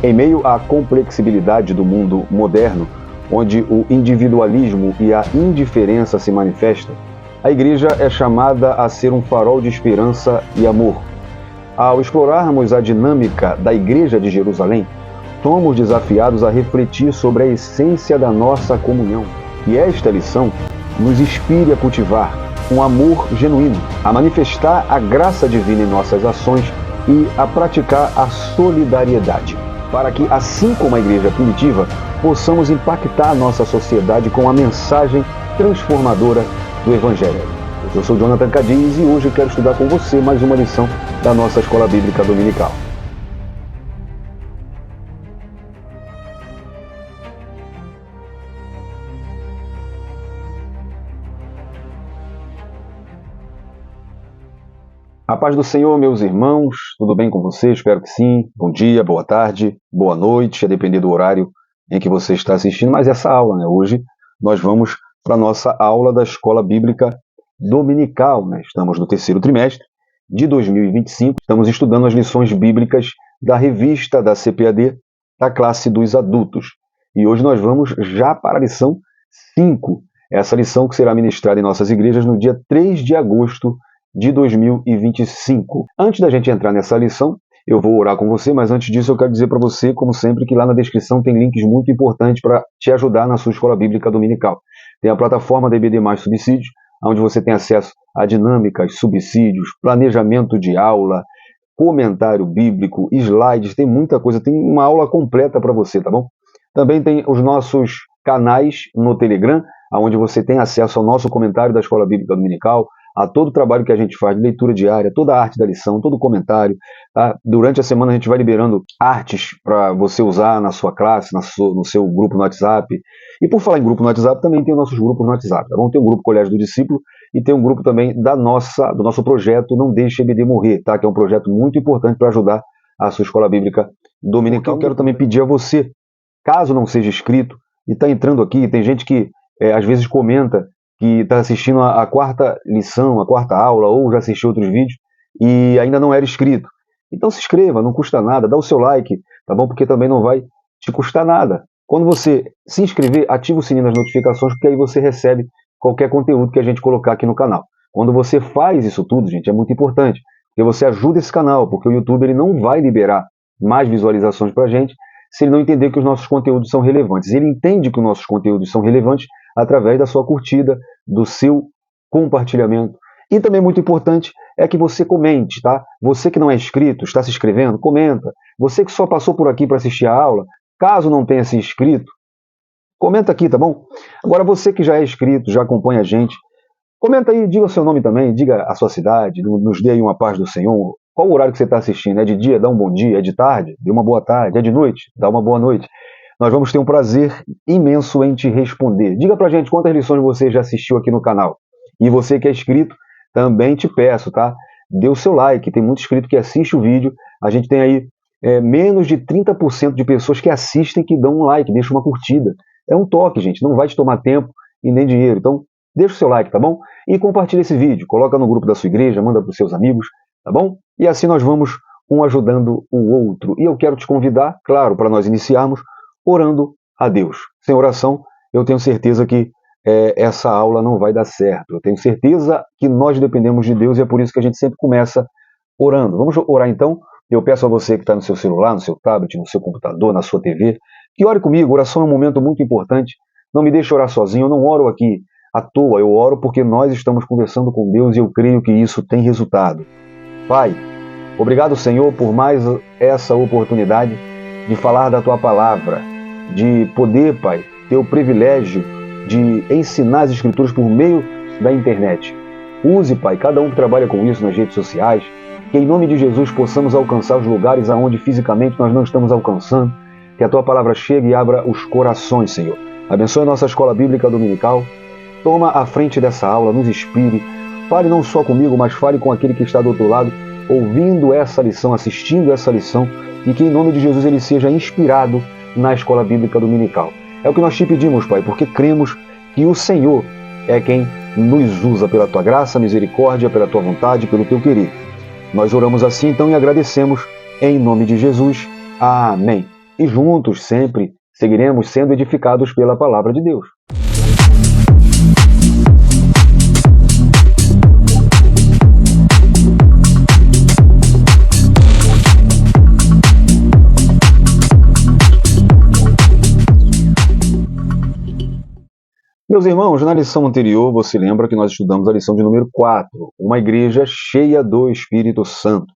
Em meio à complexibilidade do mundo moderno, onde o individualismo e a indiferença se manifestam, a Igreja é chamada a ser um farol de esperança e amor. Ao explorarmos a dinâmica da Igreja de Jerusalém, somos desafiados a refletir sobre a essência da nossa comunhão. Que esta lição nos inspire a cultivar um amor genuíno, a manifestar a graça divina em nossas ações e a praticar a solidariedade, para que, assim como a igreja primitiva, possamos impactar a nossa sociedade com a mensagem transformadora do Evangelho. Eu sou Jonathan Cadiz e hoje eu quero estudar com você mais uma lição da nossa Escola Bíblica Dominical. A paz do Senhor, meus irmãos, tudo bem com vocês? Espero que sim. Bom dia, boa tarde, boa noite, a depender do horário em que você está assistindo. Mas essa aula, hoje nós vamos para a nossa aula da Escola Bíblica Dominical. Estamos no terceiro trimestre de 2025, estamos estudando as lições bíblicas da revista da CPAD, da classe dos adultos. E hoje nós vamos já para a lição 5, essa lição que será ministrada em nossas igrejas no dia 3 de agosto de 2025. Antes da gente entrar nessa lição, eu vou orar com você, mas antes disso eu quero dizer para você, como sempre, que lá na descrição tem links muito importantes para te ajudar na sua Escola Bíblica Dominical. Tem a plataforma da EBD Mais Subsídios, onde você tem acesso a dinâmicas, subsídios, planejamento de aula, comentário bíblico, slides, tem muita coisa, tem uma aula completa para você, tá bom? Também tem os nossos canais no Telegram, onde você tem acesso ao nosso comentário da Escola Bíblica Dominical, a todo o trabalho que a gente faz de leitura diária, toda a arte da lição, todo o comentário. Tá? Durante a semana a gente vai liberando artes para você usar na sua classe, no seu grupo no WhatsApp. E por falar em grupo no WhatsApp, também tem os nossos grupos no WhatsApp. Tá bom? Tem um grupo Colégio do Discípulo e tem um grupo também do nosso projeto Não Deixe EBD Morrer, tá? Que é um projeto muito importante para ajudar a sua Escola Bíblica Dominical. Eu quero também pedir a você, caso não seja inscrito e está entrando aqui, tem gente que às vezes comenta que está assistindo a quarta lição, a quarta aula, ou já assistiu outros vídeos, e ainda não era inscrito. Então se inscreva, não custa nada, dá o seu like, tá bom? Porque também não vai te custar nada. Quando você se inscrever, ativa o sininho das notificações, porque aí você recebe qualquer conteúdo que a gente colocar aqui no canal. Quando você faz isso tudo, gente, é muito importante, porque você ajuda esse canal, porque o YouTube ele não vai liberar mais visualizações para a gente se ele não entender que os nossos conteúdos são relevantes. Ele entende que os nossos conteúdos são relevantes através da sua curtida, do seu compartilhamento. E também muito importante é que você comente, tá? Você que não é inscrito, está se inscrevendo, comenta. Você que só passou por aqui para assistir a aula, caso não tenha se inscrito, comenta aqui, tá bom? Agora você que já é inscrito, já acompanha a gente, comenta aí, diga o seu nome também, diga a sua cidade, nos dê aí uma paz do Senhor. Qual o horário que você está assistindo? É de dia? Dá um bom dia. É de tarde? Dê uma boa tarde. É de noite? Dá uma boa noite. Nós vamos ter um prazer imenso em te responder. Diga pra gente quantas lições você já assistiu aqui no canal. E você que é inscrito, também te peço, tá? Dê o seu like, tem muito inscrito que assiste o vídeo. A gente tem aí menos de 30% de pessoas que assistem que dão um like, deixam uma curtida. É um toque, gente, não vai te tomar tempo e nem dinheiro. Então, deixa o seu like, tá bom? E compartilha esse vídeo, coloca no grupo da sua igreja, manda para os seus amigos, tá bom? E assim nós vamos um ajudando o outro. E eu quero te convidar, claro, para nós iniciarmos, orando a Deus. Sem oração, eu tenho certeza que essa aula não vai dar certo. Eu tenho certeza que nós dependemos de Deus e é por isso que a gente sempre começa orando. Vamos orar então? Eu peço a você que está no seu celular, no seu tablet, no seu computador, na sua TV, que ore comigo. Oração é um momento muito importante. Não me deixe orar sozinho, eu não oro aqui à toa, eu oro porque nós estamos conversando com Deus e eu creio que isso tem resultado. Pai, obrigado, Senhor, por mais essa oportunidade de falar da Tua Palavra, de poder, Pai, ter o privilégio de ensinar as Escrituras por meio da internet. Use, Pai, cada um que trabalha com isso nas redes sociais, que em nome de Jesus possamos alcançar os lugares aonde fisicamente nós não estamos alcançando, que a Tua Palavra chegue e abra os corações, Senhor. Abençoe a nossa Escola Bíblica Dominical, toma a frente dessa aula, nos inspire, fale não só comigo, mas fale com aquele que está do outro lado, ouvindo essa lição, assistindo essa lição, e que em nome de Jesus ele seja inspirado na Escola Bíblica Dominical. É o que nós te pedimos, Pai, porque cremos que o Senhor é quem nos usa pela Tua graça, misericórdia, pela Tua vontade, pelo Teu querer. Nós oramos assim então e agradecemos em nome de Jesus. Amém. e juntos sempre seguiremos sendo edificados pela palavra de Deus. Meus irmãos, na lição anterior, você lembra que nós estudamos a lição de número 4, uma igreja cheia do Espírito Santo.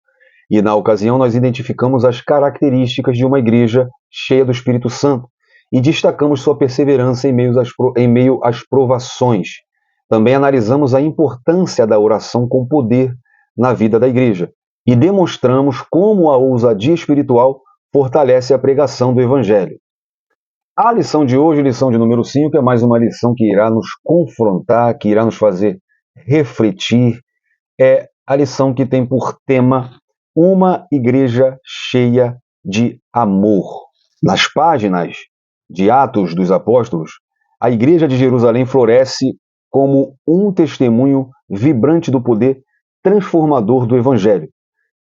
E na ocasião nós identificamos as características de uma igreja cheia do Espírito Santo e destacamos sua perseverança em meio às provações. Também analisamos a importância da oração com poder na vida da igreja e demonstramos como a ousadia espiritual fortalece a pregação do Evangelho. A lição de hoje, lição de número 5, é mais uma lição que irá nos confrontar, que irá nos fazer refletir. É a lição que tem por tema uma igreja cheia de amor. Nas páginas de Atos dos Apóstolos, a igreja de Jerusalém floresce como um testemunho vibrante do poder transformador do Evangelho.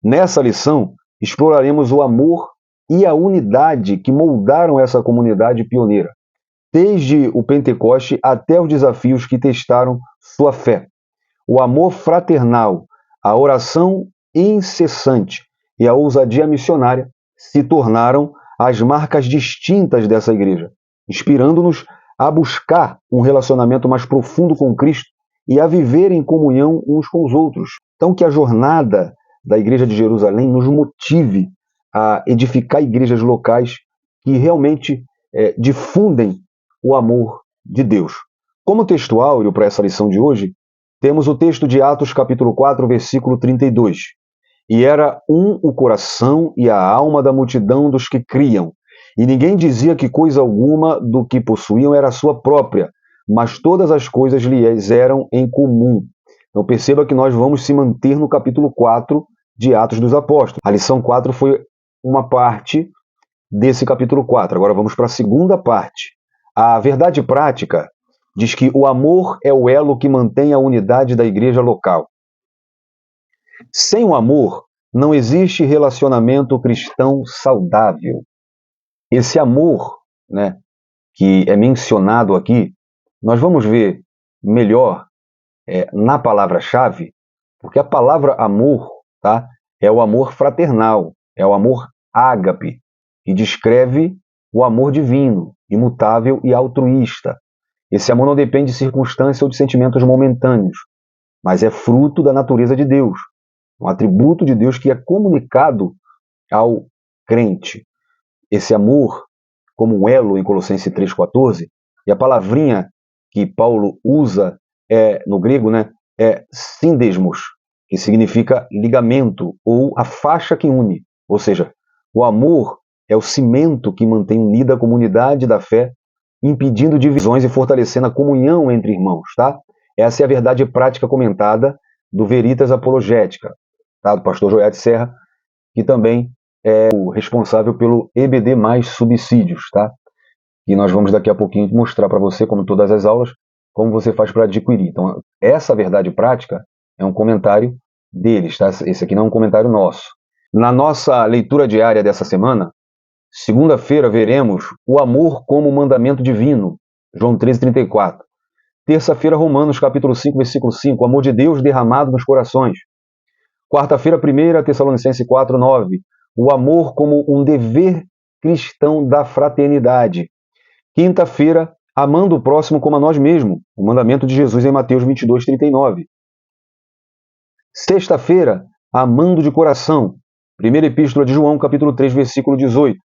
Nessa lição, exploraremos o amor e a unidade que moldaram essa comunidade pioneira, desde o Pentecoste até os desafios que testaram sua fé. O amor fraternal, a oração incessante e a ousadia missionária se tornaram as marcas distintas dessa igreja, inspirando-nos a buscar um relacionamento mais profundo com Cristo e a viver em comunhão uns com os outros. Então, que a jornada da igreja de Jerusalém nos motive a edificar igrejas locais que realmente difundem o amor de Deus. Como texto áureo para essa lição de hoje, temos o texto de Atos capítulo 4, versículo 32. E era o coração e a alma da multidão dos que criam, e ninguém dizia que coisa alguma do que possuíam era sua própria, mas todas as coisas lhes eram em comum. Então perceba que nós vamos se manter no capítulo 4 de Atos dos Apóstolos. A lição 4 foi uma parte desse capítulo 4. Agora vamos para a segunda parte. A verdade prática diz que o amor é o elo que mantém a unidade da igreja local. Sem o amor, não existe relacionamento cristão saudável. Esse amor, que é mencionado aqui, nós vamos ver melhor na palavra-chave, porque a palavra amor, é o amor fraternal, é o amor ágape, que descreve o amor divino, imutável e altruísta. Esse amor não depende de circunstâncias ou de sentimentos momentâneos, mas é fruto da natureza de Deus, um atributo de Deus que é comunicado ao crente. Esse amor, como um elo em Colossenses 3,14, e a palavrinha que Paulo usa no grego é síndesmos, que significa ligamento ou a faixa que une. Ou seja, o amor é o cimento que mantém unida a comunidade da fé, impedindo divisões e fortalecendo a comunhão entre irmãos. Essa é a verdade prática comentada do Veritas Apologética, do pastor Joel de Serra, que também é o responsável pelo EBD mais subsídios, E nós vamos daqui a pouquinho mostrar para você, como todas as aulas, como você faz para adquirir. Então, essa verdade prática é um comentário deles, Esse aqui não é um comentário nosso. Na nossa leitura diária dessa semana, segunda-feira veremos o amor como mandamento divino, João 13,34. Terça-feira, Romanos capítulo 5, versículo 5, o amor de Deus derramado nos corações. Quarta-feira, 1 Tessalonicenses 4,9, o amor como um dever cristão da fraternidade. Quinta-feira, amando o próximo como a nós mesmos, o mandamento de Jesus em Mateus 22,39. Sexta-feira, amando de coração, primeira epístola de João, capítulo 3, versículo 18.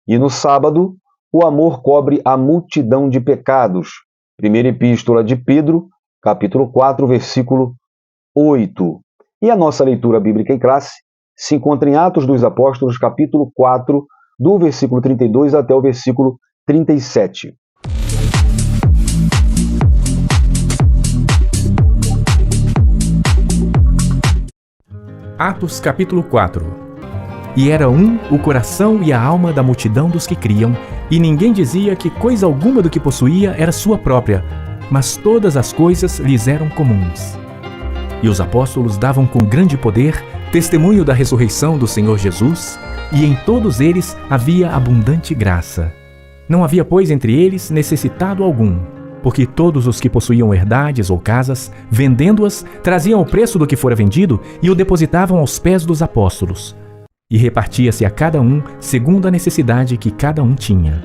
E no sábado, o amor cobre a multidão de pecados, primeira epístola de Pedro, capítulo 4, versículo 8. E a nossa leitura bíblica em classe se encontra em Atos dos Apóstolos, capítulo 4, do versículo 32 até o versículo 37. Atos capítulo 4. E era o coração e a alma da multidão dos que criam, e ninguém dizia que coisa alguma do que possuía era sua própria, mas todas as coisas lhes eram comuns. E os apóstolos davam com grande poder testemunho da ressurreição do Senhor Jesus, e em todos eles havia abundante graça. Não havia, pois, entre eles necessitado algum, porque todos os que possuíam herdades ou casas, vendendo-as, traziam o preço do que fora vendido e o depositavam aos pés dos apóstolos. E repartia-se a cada um segundo a necessidade que cada um tinha.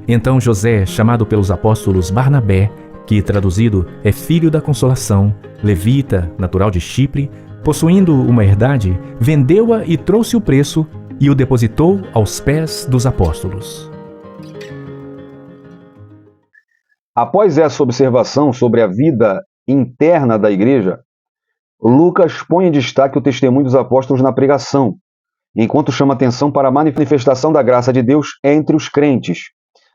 Então José, chamado pelos apóstolos Barnabé, que traduzido é filho da consolação, levita, natural de Chipre, possuindo uma herdade, vendeu-a e trouxe o preço e o depositou aos pés dos apóstolos. Após essa observação sobre a vida interna da igreja, Lucas põe em destaque o testemunho dos apóstolos na pregação, enquanto chama atenção para a manifestação da graça de Deus entre os crentes.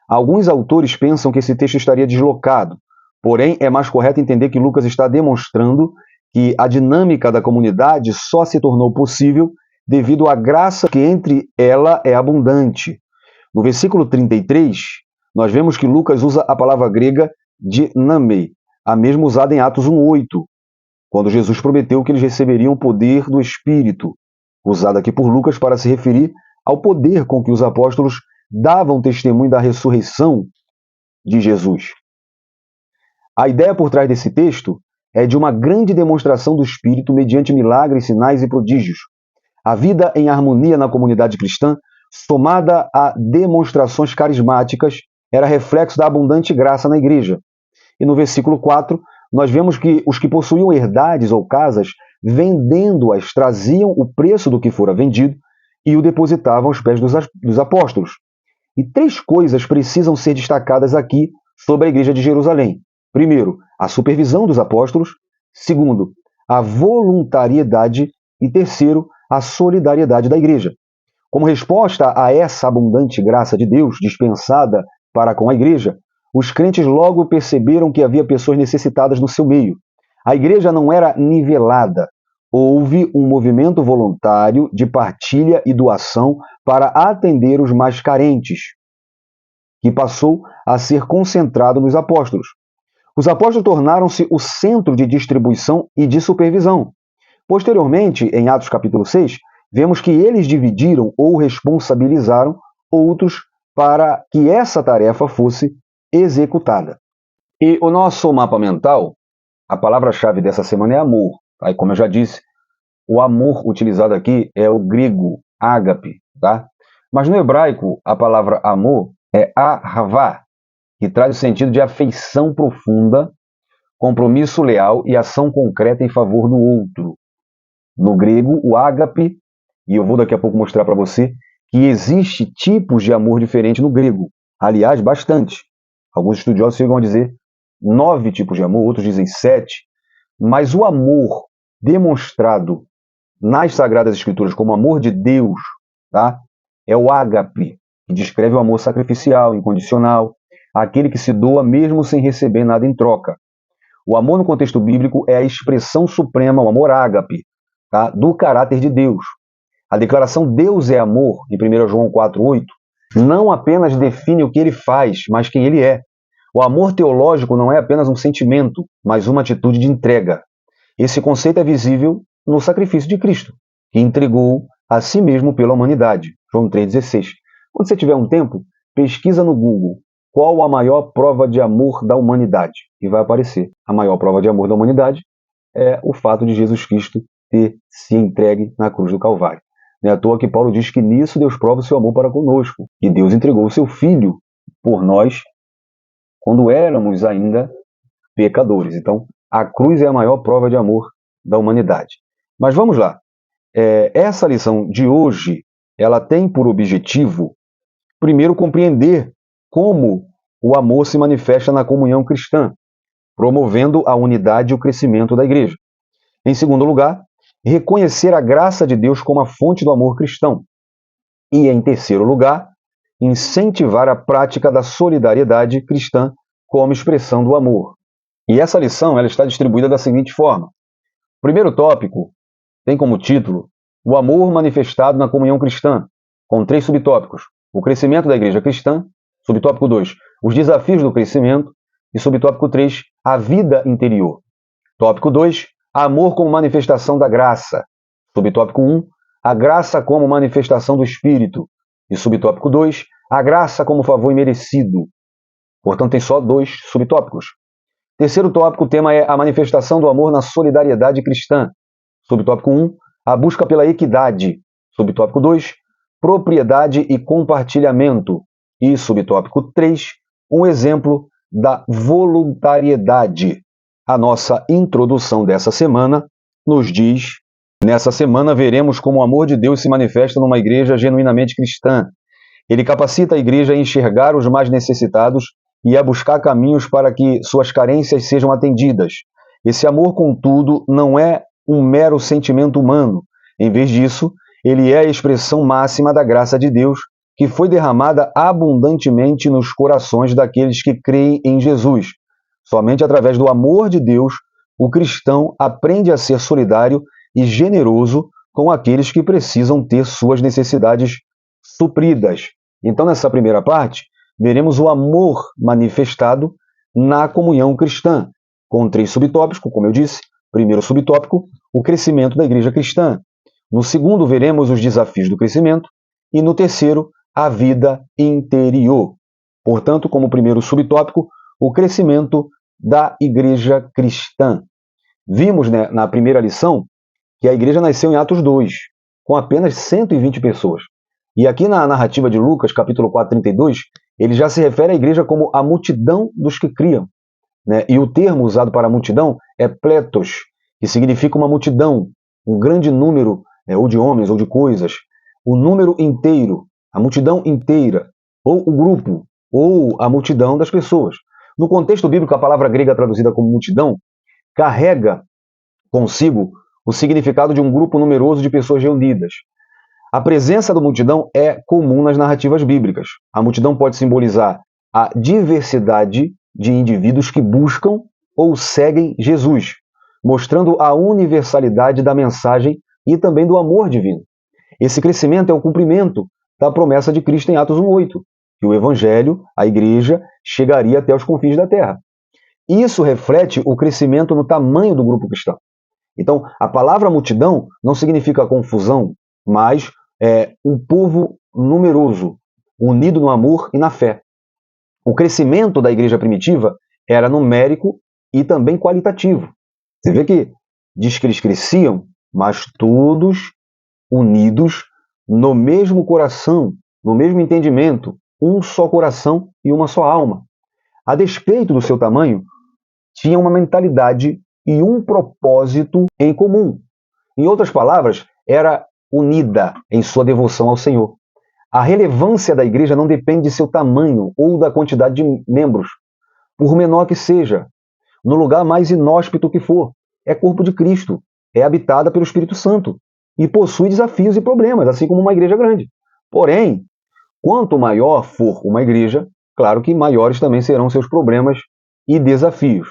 Alguns autores pensam que esse texto estaria deslocado, porém é mais correto entender que Lucas está demonstrando que a dinâmica da comunidade só se tornou possível devido à graça que entre ela é abundante. No versículo 33, nós vemos que Lucas usa a palavra grega dinamei, a mesma usada em Atos 1:8, quando Jesus prometeu que eles receberiam o poder do Espírito, usada aqui por Lucas para se referir ao poder com que os apóstolos davam testemunho da ressurreição de Jesus. A ideia por trás desse texto é de uma grande demonstração do Espírito mediante milagres, sinais e prodígios. A vida em harmonia na comunidade cristã, somada a demonstrações carismáticas, era reflexo da abundante graça na igreja. E no versículo 4, nós vemos que os que possuíam herdades ou casas, vendendo-as, traziam o preço do que fora vendido e o depositavam aos pés dos apóstolos. E três coisas precisam ser destacadas aqui sobre a igreja de Jerusalém. Primeiro, a supervisão dos apóstolos. Segundo, a voluntariedade. E terceiro, a solidariedade da igreja. Como resposta a essa abundante graça de Deus dispensada para com a igreja, os crentes logo perceberam que havia pessoas necessitadas no seu meio. A igreja não era nivelada. Houve um movimento voluntário de partilha e doação para atender os mais carentes, que passou a ser concentrado nos apóstolos. Os apóstolos tornaram-se o centro de distribuição e de supervisão. Posteriormente, em Atos capítulo 6, vemos que eles dividiram ou responsabilizaram outros para que essa tarefa fosse executada. E o nosso mapa mental, a palavra-chave dessa semana é amor. Aí, como eu já disse, o amor utilizado aqui é o grego ágape, tá? Mas no hebraico, a palavra amor é ahavá, que traz o sentido de afeição profunda, compromisso leal e ação concreta em favor do outro. No grego, o ágape, e eu vou daqui a pouco mostrar para você que existe tipos de amor diferentes no grego. Aliás, bastante. Alguns estudiosos chegam a dizer 9 tipos de amor, outros dizem 7. Mas o amor demonstrado nas Sagradas Escrituras como amor de Deus, tá? É o ágape, que descreve o amor sacrificial, incondicional, aquele que se doa mesmo sem receber nada em troca. O amor no contexto bíblico é a expressão suprema, o amor ágape, tá? Do caráter de Deus. A declaração Deus é amor, em 1 João 4:8, não apenas define o que ele faz, mas quem ele é. O amor teológico não é apenas um sentimento, mas uma atitude de entrega. Esse conceito é visível no sacrifício de Cristo, que entregou a si mesmo pela humanidade. João 3,16. Quando você tiver um tempo, pesquisa no Google qual a maior prova de amor da humanidade. E vai aparecer. A maior prova de amor da humanidade é o fato de Jesus Cristo ter se entregue na cruz do Calvário. Não é à toa que Paulo diz que nisso Deus prova o seu amor para conosco. E Deus entregou o seu Filho por nós quando éramos ainda pecadores. Então, a cruz é a maior prova de amor da humanidade. Mas vamos lá. Essa lição de hoje, ela tem por objetivo, primeiro, compreender como o amor se manifesta na comunhão cristã, promovendo a unidade e o crescimento da igreja. Em segundo lugar, reconhecer a graça de Deus como a fonte do amor cristão. E, em terceiro lugar, incentivar a prática da solidariedade cristã como expressão do amor. E essa lição ela está distribuída da seguinte forma. O primeiro tópico tem como título o amor manifestado na comunhão cristã, com 3 subtópicos. O crescimento da igreja cristã, subtópico 2, os desafios do crescimento, e subtópico 3, a vida interior. Tópico 2, amor como manifestação da graça. Subtópico 1, a graça como manifestação do Espírito. E subtópico 2, a graça como favor imerecido. Portanto, tem só 2 subtópicos. Terceiro tópico, o tema é a manifestação do amor na solidariedade cristã. Subtópico 1, a busca pela equidade. Subtópico 2, propriedade e compartilhamento. E subtópico 3, um exemplo da voluntariedade. A nossa introdução dessa semana nos diz: nessa semana veremos como o amor de Deus se manifesta numa igreja genuinamente cristã. Ele capacita a igreja a enxergar os mais necessitados e a buscar caminhos para que suas carências sejam atendidas. Esse amor, contudo, não é um mero sentimento humano. Em vez disso, ele é a expressão máxima da graça de Deus, que foi derramada abundantemente nos corações daqueles que creem em Jesus. Somente através do amor de Deus, o cristão aprende a ser solidário e generoso com aqueles que precisam ter suas necessidades supridas. Então, nessa primeira parte, veremos o amor manifestado na comunhão cristã, com 3 subtópicos, como eu disse. Primeiro subtópico, o crescimento da igreja cristã. No segundo, veremos os desafios do crescimento. E no terceiro, a vida interior. Portanto, como primeiro subtópico, o crescimento da igreja cristã. Vimos, né, na primeira lição que a igreja nasceu em Atos 2, com apenas 120 pessoas. E aqui na narrativa de Lucas, capítulo 4, 32, ele já se refere à igreja como a multidão dos que criam, né? E o termo usado para multidão é pletos, que significa uma multidão, um grande número, ou de homens ou de coisas, o número inteiro, a multidão inteira, ou o grupo, ou a multidão das pessoas. No contexto bíblico, a palavra grega traduzida como multidão carrega consigo o significado de um grupo numeroso de pessoas reunidas. A presença da multidão é comum nas narrativas bíblicas. A multidão pode simbolizar a diversidade de indivíduos que buscam ou seguem Jesus, mostrando a universalidade da mensagem e também do amor divino. Esse crescimento é o cumprimento da promessa de Cristo em Atos 1:8, que o Evangelho, a igreja, chegaria até os confins da terra. Isso reflete o crescimento no tamanho do grupo cristão. Então, a palavra multidão não significa confusão, mas um povo numeroso, unido no amor e na fé. O crescimento da igreja primitiva era numérico e também qualitativo. Você vê que diz que eles cresciam, mas todos unidos no mesmo coração, no mesmo entendimento, um só coração e uma só alma. A despeito do seu tamanho, tinha uma mentalidade e um propósito em comum. Em outras palavras, era unida em sua devoção ao Senhor. A relevância da igreja não depende de seu tamanho ou da quantidade de membros, por menor que seja, no lugar mais inóspito que for. É corpo de Cristo, é habitada pelo Espírito Santo e possui desafios e problemas, assim como uma igreja grande. Porém, quanto maior for uma igreja, claro que maiores também serão seus problemas e desafios.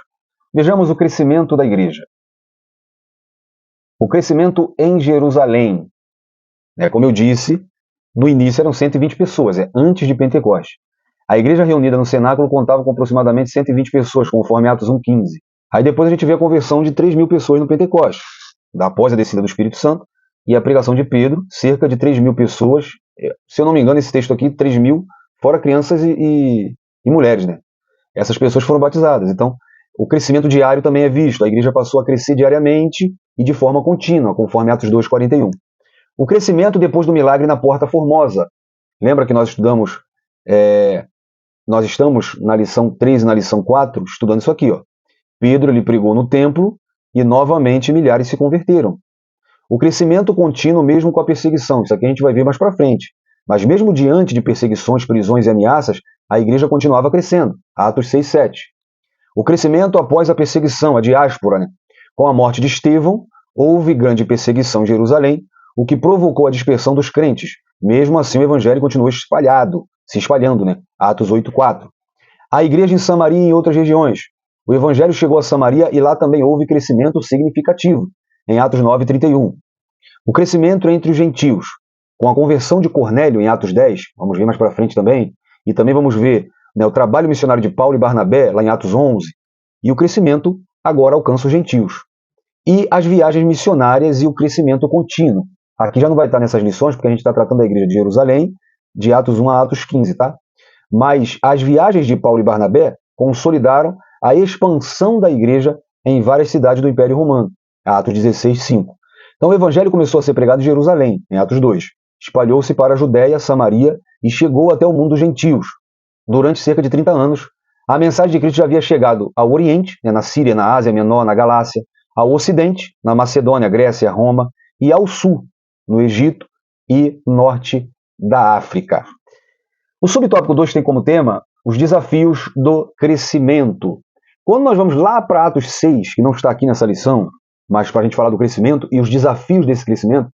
Vejamos o crescimento da igreja. O crescimento em Jerusalém. Como eu disse, no início eram 120 pessoas, antes de Pentecostes. A igreja reunida no cenáculo contava com aproximadamente 120 pessoas, conforme Atos 1:15. Aí depois a gente vê a conversão de 3.000 pessoas no Pentecostes, após a descida do Espírito Santo e a pregação de Pedro, cerca de 3.000 pessoas. Se eu não me engano, esse texto aqui, 3.000, fora crianças e mulheres, né? Essas pessoas foram batizadas. Então, o crescimento diário também é visto. A igreja passou a crescer diariamente e de forma contínua, conforme Atos 2:41. O crescimento depois do milagre na Porta Formosa. Lembra que nós estudamos, nós estamos na lição 3 e na lição 4, estudando isso aqui, ó. Pedro, ele pregou no templo e novamente milhares se converteram. O crescimento contínuo mesmo com a perseguição. Isso aqui a gente vai ver mais para frente. Mas mesmo diante de perseguições, prisões e ameaças, a igreja continuava crescendo. Atos 6:7. O crescimento após a perseguição, a diáspora, né? Com a morte de Estevão, houve grande perseguição em Jerusalém, o que provocou a dispersão dos crentes. Mesmo assim, o evangelho continuou se espalhando, né? Atos 8:4. A igreja em Samaria e em outras regiões. O evangelho chegou a Samaria e lá também houve crescimento significativo, em Atos 9:31. O crescimento entre os gentios, com a conversão de Cornélio em Atos 10, vamos ver mais para frente também, e também vamos ver, né, o trabalho missionário de Paulo e Barnabé, lá em Atos 11, e o crescimento agora alcança os gentios. E as viagens missionárias e o crescimento contínuo. Aqui já não vai estar nessas lições, porque a gente está tratando da igreja de Jerusalém, de Atos 1 a Atos 15, tá? Mas as viagens de Paulo e Barnabé consolidaram a expansão da igreja em várias cidades do Império Romano, Atos 16, 5. Então o evangelho começou a ser pregado em Jerusalém, em Atos 2. Espalhou-se para a Judéia, Samaria e chegou até o mundo dos gentios. Durante cerca de 30 anos, a mensagem de Cristo já havia chegado ao Oriente, na Síria, na Ásia Menor, na Galácia, ao Ocidente, na Macedônia, Grécia, Roma, e ao Sul, no Egito e norte da África. O subtópico 2 tem como tema os desafios do crescimento. Quando nós vamos lá para Atos 6, que não está aqui nessa lição, mas para a gente falar do crescimento e os desafios desse crescimento,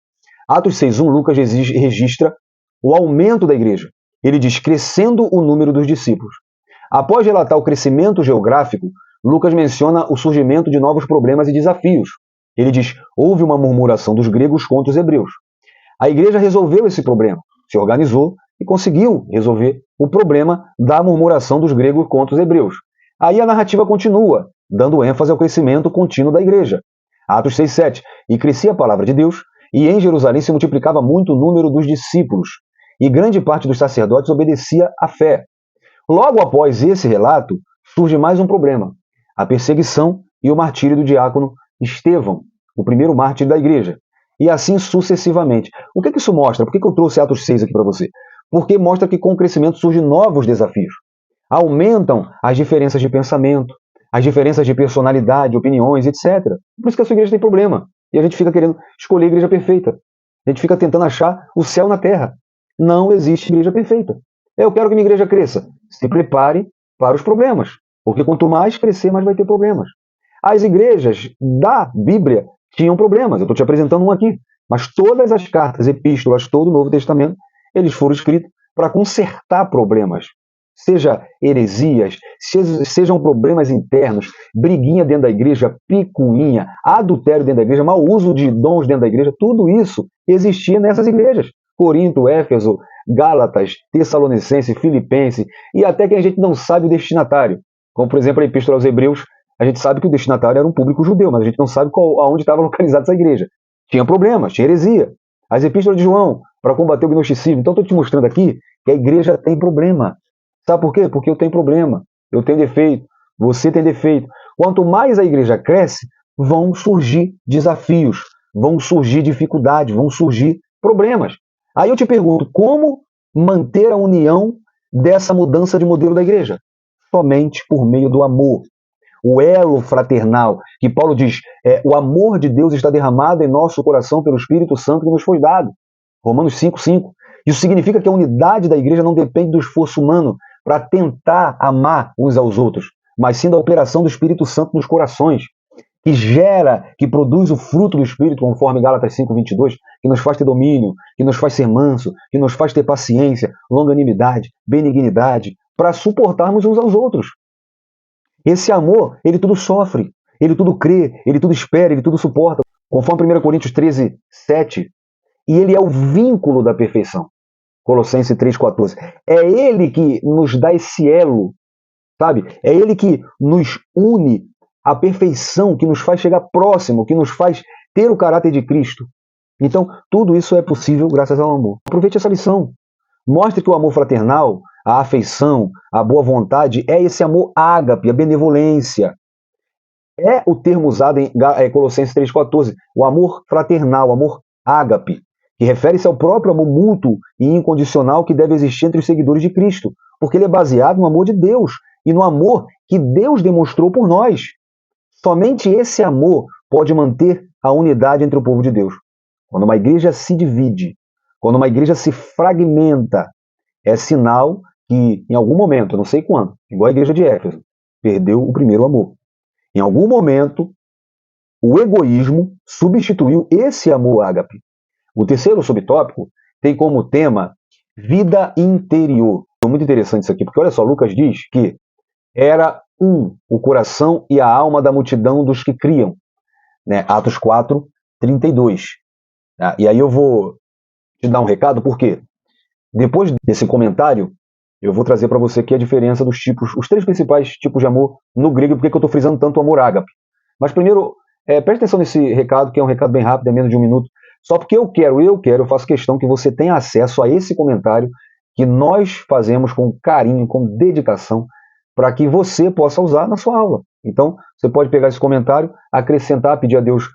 Atos 6:1, Lucas registra o aumento da igreja. Ele diz, crescendo o número dos discípulos. Após relatar o crescimento geográfico, Lucas menciona o surgimento de novos problemas e desafios. Ele diz, houve uma murmuração dos gregos contra os hebreus. A igreja resolveu esse problema, se organizou e conseguiu resolver o problema da murmuração dos gregos contra os hebreus. Aí a narrativa continua, dando ênfase ao crescimento contínuo da igreja. Atos 6:7, e crescia a palavra de Deus, e em Jerusalém se multiplicava muito o número dos discípulos, e grande parte dos sacerdotes obedecia à fé. Logo após esse relato, surge mais um problema, a perseguição e o martírio do diácono Estevão, o primeiro mártir da igreja. E assim sucessivamente. O que isso mostra? Por que eu trouxe Atos 6 aqui para você? Porque mostra que com o crescimento surgem novos desafios. Aumentam as diferenças de pensamento, as diferenças de personalidade, opiniões, etc. Por isso que a sua igreja tem problema. E a gente fica querendo escolher a igreja perfeita. A gente fica tentando achar o céu na terra. Não existe igreja perfeita. Eu quero que minha igreja cresça. Se prepare para os problemas. Porque quanto mais crescer, mais vai ter problemas. As igrejas da Bíblia tinham problemas. Eu estou te apresentando um aqui. Mas todas as cartas, epístolas, todo o Novo Testamento, eles foram escritos para consertar problemas. Seja heresias, sejam problemas internos, briguinha dentro da igreja, picuinha, adultério dentro da igreja, mau uso de dons dentro da igreja, tudo isso existia nessas igrejas. Corinto, Éfeso, Gálatas, Tessalonicense, Filipense, e até que a gente não sabe o destinatário. Como, por exemplo, a Epístola aos Hebreus, a gente sabe que o destinatário era um público judeu, mas a gente não sabe aonde estava localizada essa igreja. Tinha problemas, tinha heresia. As Epístolas de João, para combater o gnosticismo. Então, estou te mostrando aqui que a igreja tem problema. Sabe por quê? Porque eu tenho problema, eu tenho defeito, você tem defeito. Quanto mais a igreja cresce, vão surgir desafios, vão surgir dificuldades, vão surgir problemas. Aí eu te pergunto, como manter a união dessa mudança de modelo da igreja? Somente por meio do amor. O elo fraternal, que Paulo diz, o amor de Deus está derramado em nosso coração pelo Espírito Santo que nos foi dado. Romanos 5:5. Isso significa que a unidade da igreja não depende do esforço humano para tentar amar uns aos outros, mas sim da operação do Espírito Santo nos corações, que gera, que produz o fruto do Espírito, conforme Gálatas 5:22, que nos faz ter domínio, que nos faz ser manso, que nos faz ter paciência, longanimidade, benignidade, para suportarmos uns aos outros. Esse amor, ele tudo sofre, ele tudo crê, ele tudo espera, ele tudo suporta, conforme 1 Coríntios 13:7, e ele é o vínculo da perfeição. Colossenses 3:14. É ele que nos dá esse elo, sabe? É ele que nos une à perfeição, que nos faz chegar próximo, que nos faz ter o caráter de Cristo. Então, tudo isso é possível graças ao amor. Aproveite essa lição. Mostre que o amor fraternal, a afeição, a boa vontade, é esse amor ágape, a benevolência. É o termo usado em Colossenses 3:14, o amor fraternal, o amor ágape, que refere-se ao próprio amor mútuo e incondicional que deve existir entre os seguidores de Cristo, porque ele é baseado no amor de Deus e no amor que Deus demonstrou por nós. Somente esse amor pode manter a unidade entre o povo de Deus. Quando uma igreja se divide, quando uma igreja se fragmenta, é sinal que, em algum momento, não sei quando, igual a igreja de Éfeso, perdeu o primeiro amor. Em algum momento, o egoísmo substituiu esse amor ágape. O terceiro subtópico tem como tema vida interior. É muito interessante isso aqui, porque olha só, Lucas diz que era o coração e a alma da multidão dos que criam. Né? Atos 4:32. E aí eu vou te dar um recado, porque depois desse comentário, eu vou trazer para você aqui a diferença dos tipos, os três principais tipos de amor no grego, porque eu estou frisando tanto o amor ágape. Mas primeiro, preste atenção nesse recado, que é um recado bem rápido, é menos de 1 minuto, Só porque eu faço questão que você tenha acesso a esse comentário que nós fazemos com carinho, com dedicação, para que você possa usar na sua aula. Então, você pode pegar esse comentário, acrescentar, pedir a Deus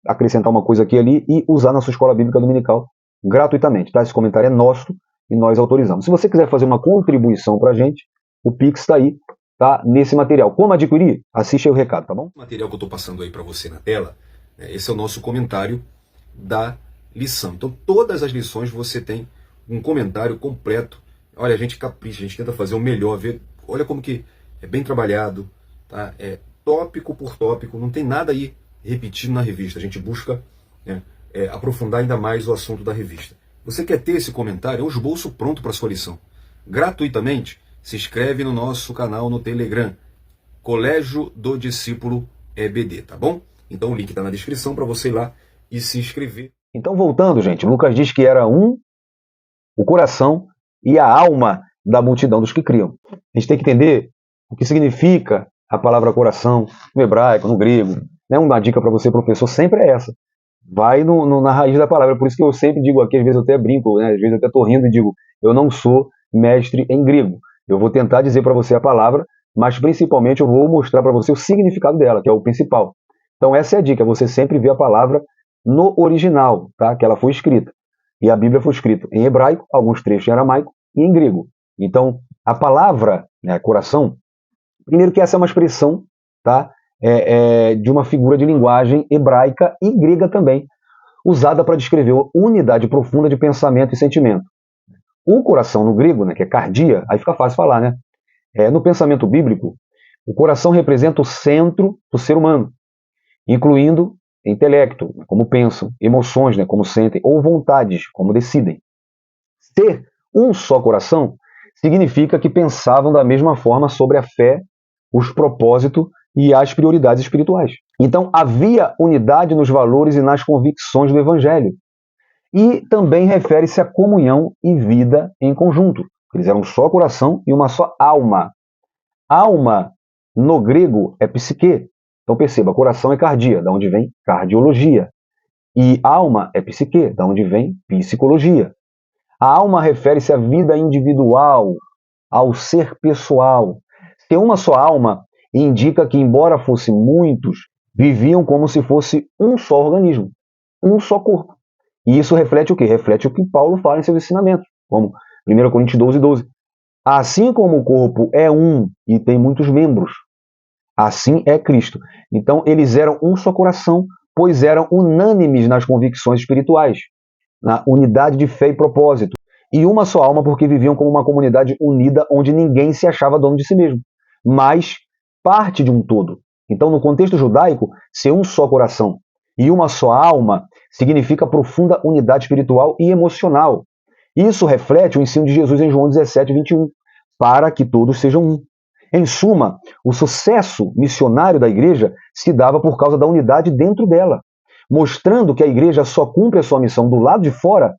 acrescentar uma coisa aqui e ali e usar na sua escola bíblica dominical gratuitamente. Tá? Esse comentário é nosso e nós autorizamos. Se você quiser fazer uma contribuição para a gente, o Pix está aí, tá? Nesse material. Como adquirir? Assiste aí o recado, tá bom? O material que eu estou passando aí para você na tela, esse é o nosso comentário da lição. Então, todas as lições você tem um comentário completo. Olha, a gente capricha, a gente tenta fazer o melhor, ver. Olha como que é bem trabalhado, tá? É tópico por tópico, não tem nada aí repetido na revista. A gente busca aprofundar ainda mais o assunto da revista. Você quer ter esse comentário? É o esboço pronto para sua lição. Gratuitamente, se inscreve no nosso canal no Telegram, Colégio do Discípulo EBD, tá bom? Então o link está na descrição para você ir lá e se inscrever. Então, voltando, gente, Lucas diz que era o coração e a alma da multidão dos que criam. A gente tem que entender o que significa a palavra coração no hebraico, no grego. Uma dica para você, professor, sempre é essa. Vai na raiz da palavra. Por isso que eu sempre digo aqui, às vezes eu até brinco, às vezes eu até estou rindo e digo, eu não sou mestre em grego. Eu vou tentar dizer para você a palavra, mas principalmente eu vou mostrar para você o significado dela, que é o principal. Então essa é a dica, você sempre vê a palavra no original, tá? Que ela foi escrita. E a Bíblia foi escrita em hebraico, alguns trechos em aramaico e em grego. Então, a palavra, coração, primeiro que essa é uma expressão, tá? De uma figura de linguagem hebraica e grega também, usada para descrever uma unidade profunda de pensamento e sentimento. O coração no grego, que é cardia, aí fica fácil falar, né? No pensamento bíblico, o coração representa o centro do ser humano, incluindo intelecto, como pensam, emoções, como sentem, ou vontades, como decidem. Ter um só coração significa que pensavam da mesma forma sobre a fé, os propósitos e as prioridades espirituais. Então, havia unidade nos valores e nas convicções do Evangelho. E também refere-se à comunhão e vida em conjunto. Eles eram um só coração e uma só alma. Alma, no grego, é psique. Então perceba, coração é cardia, da onde vem cardiologia. E alma é psique, da onde vem psicologia. A alma refere-se à vida individual, ao ser pessoal. Ter uma só alma indica que, embora fossem muitos, viviam como se fosse um só organismo, um só corpo. E isso reflete o quê? Reflete o que Paulo fala em seus ensinamentos, como 1 Coríntios 12:12. Assim como o corpo é um e tem muitos membros, assim é Cristo. Então, eles eram um só coração, pois eram unânimes nas convicções espirituais, na unidade de fé e propósito. E uma só alma, porque viviam como uma comunidade unida, onde ninguém se achava dono de si mesmo, mas parte de um todo. Então, no contexto judaico, ser um só coração e uma só alma significa profunda unidade espiritual e emocional. Isso reflete o ensino de Jesus em João 17:21, para que todos sejam um. Em suma, o sucesso missionário da igreja se dava por causa da unidade dentro dela, mostrando que a igreja só cumpre a sua missão do lado de fora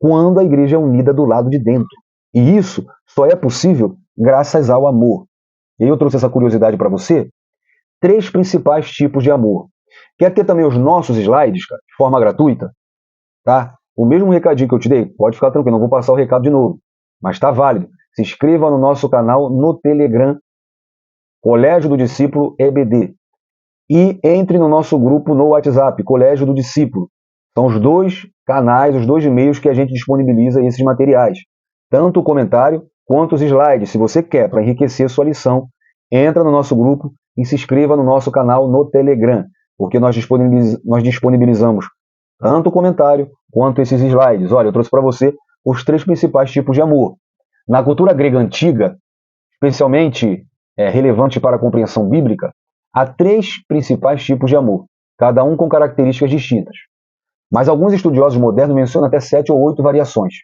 quando a igreja é unida do lado de dentro. E isso só é possível graças ao amor. E aí eu trouxe essa curiosidade para você. 3 principais tipos de amor. Quer ter também os nossos slides, cara, de forma gratuita? Tá? O mesmo recadinho que eu te dei, pode ficar tranquilo, não vou passar o recado de novo, mas está válido. Se inscreva no nosso canal no Telegram, Colégio do Discípulo EBD. E entre no nosso grupo no WhatsApp, Colégio do Discípulo. São os 2 canais, os 2 e-mails que a gente disponibiliza esses materiais. Tanto o comentário quanto os slides. Se você quer, para enriquecer sua lição, entra no nosso grupo e se inscreva no nosso canal no Telegram, porque nós disponibilizamos tanto o comentário quanto esses slides. Olha, eu trouxe para você os 3 principais tipos de amor. Na cultura grega antiga, especialmente relevante para a compreensão bíblica, há 3 principais tipos de amor, cada um com características distintas. Mas alguns estudiosos modernos mencionam até 7 ou 8 variações.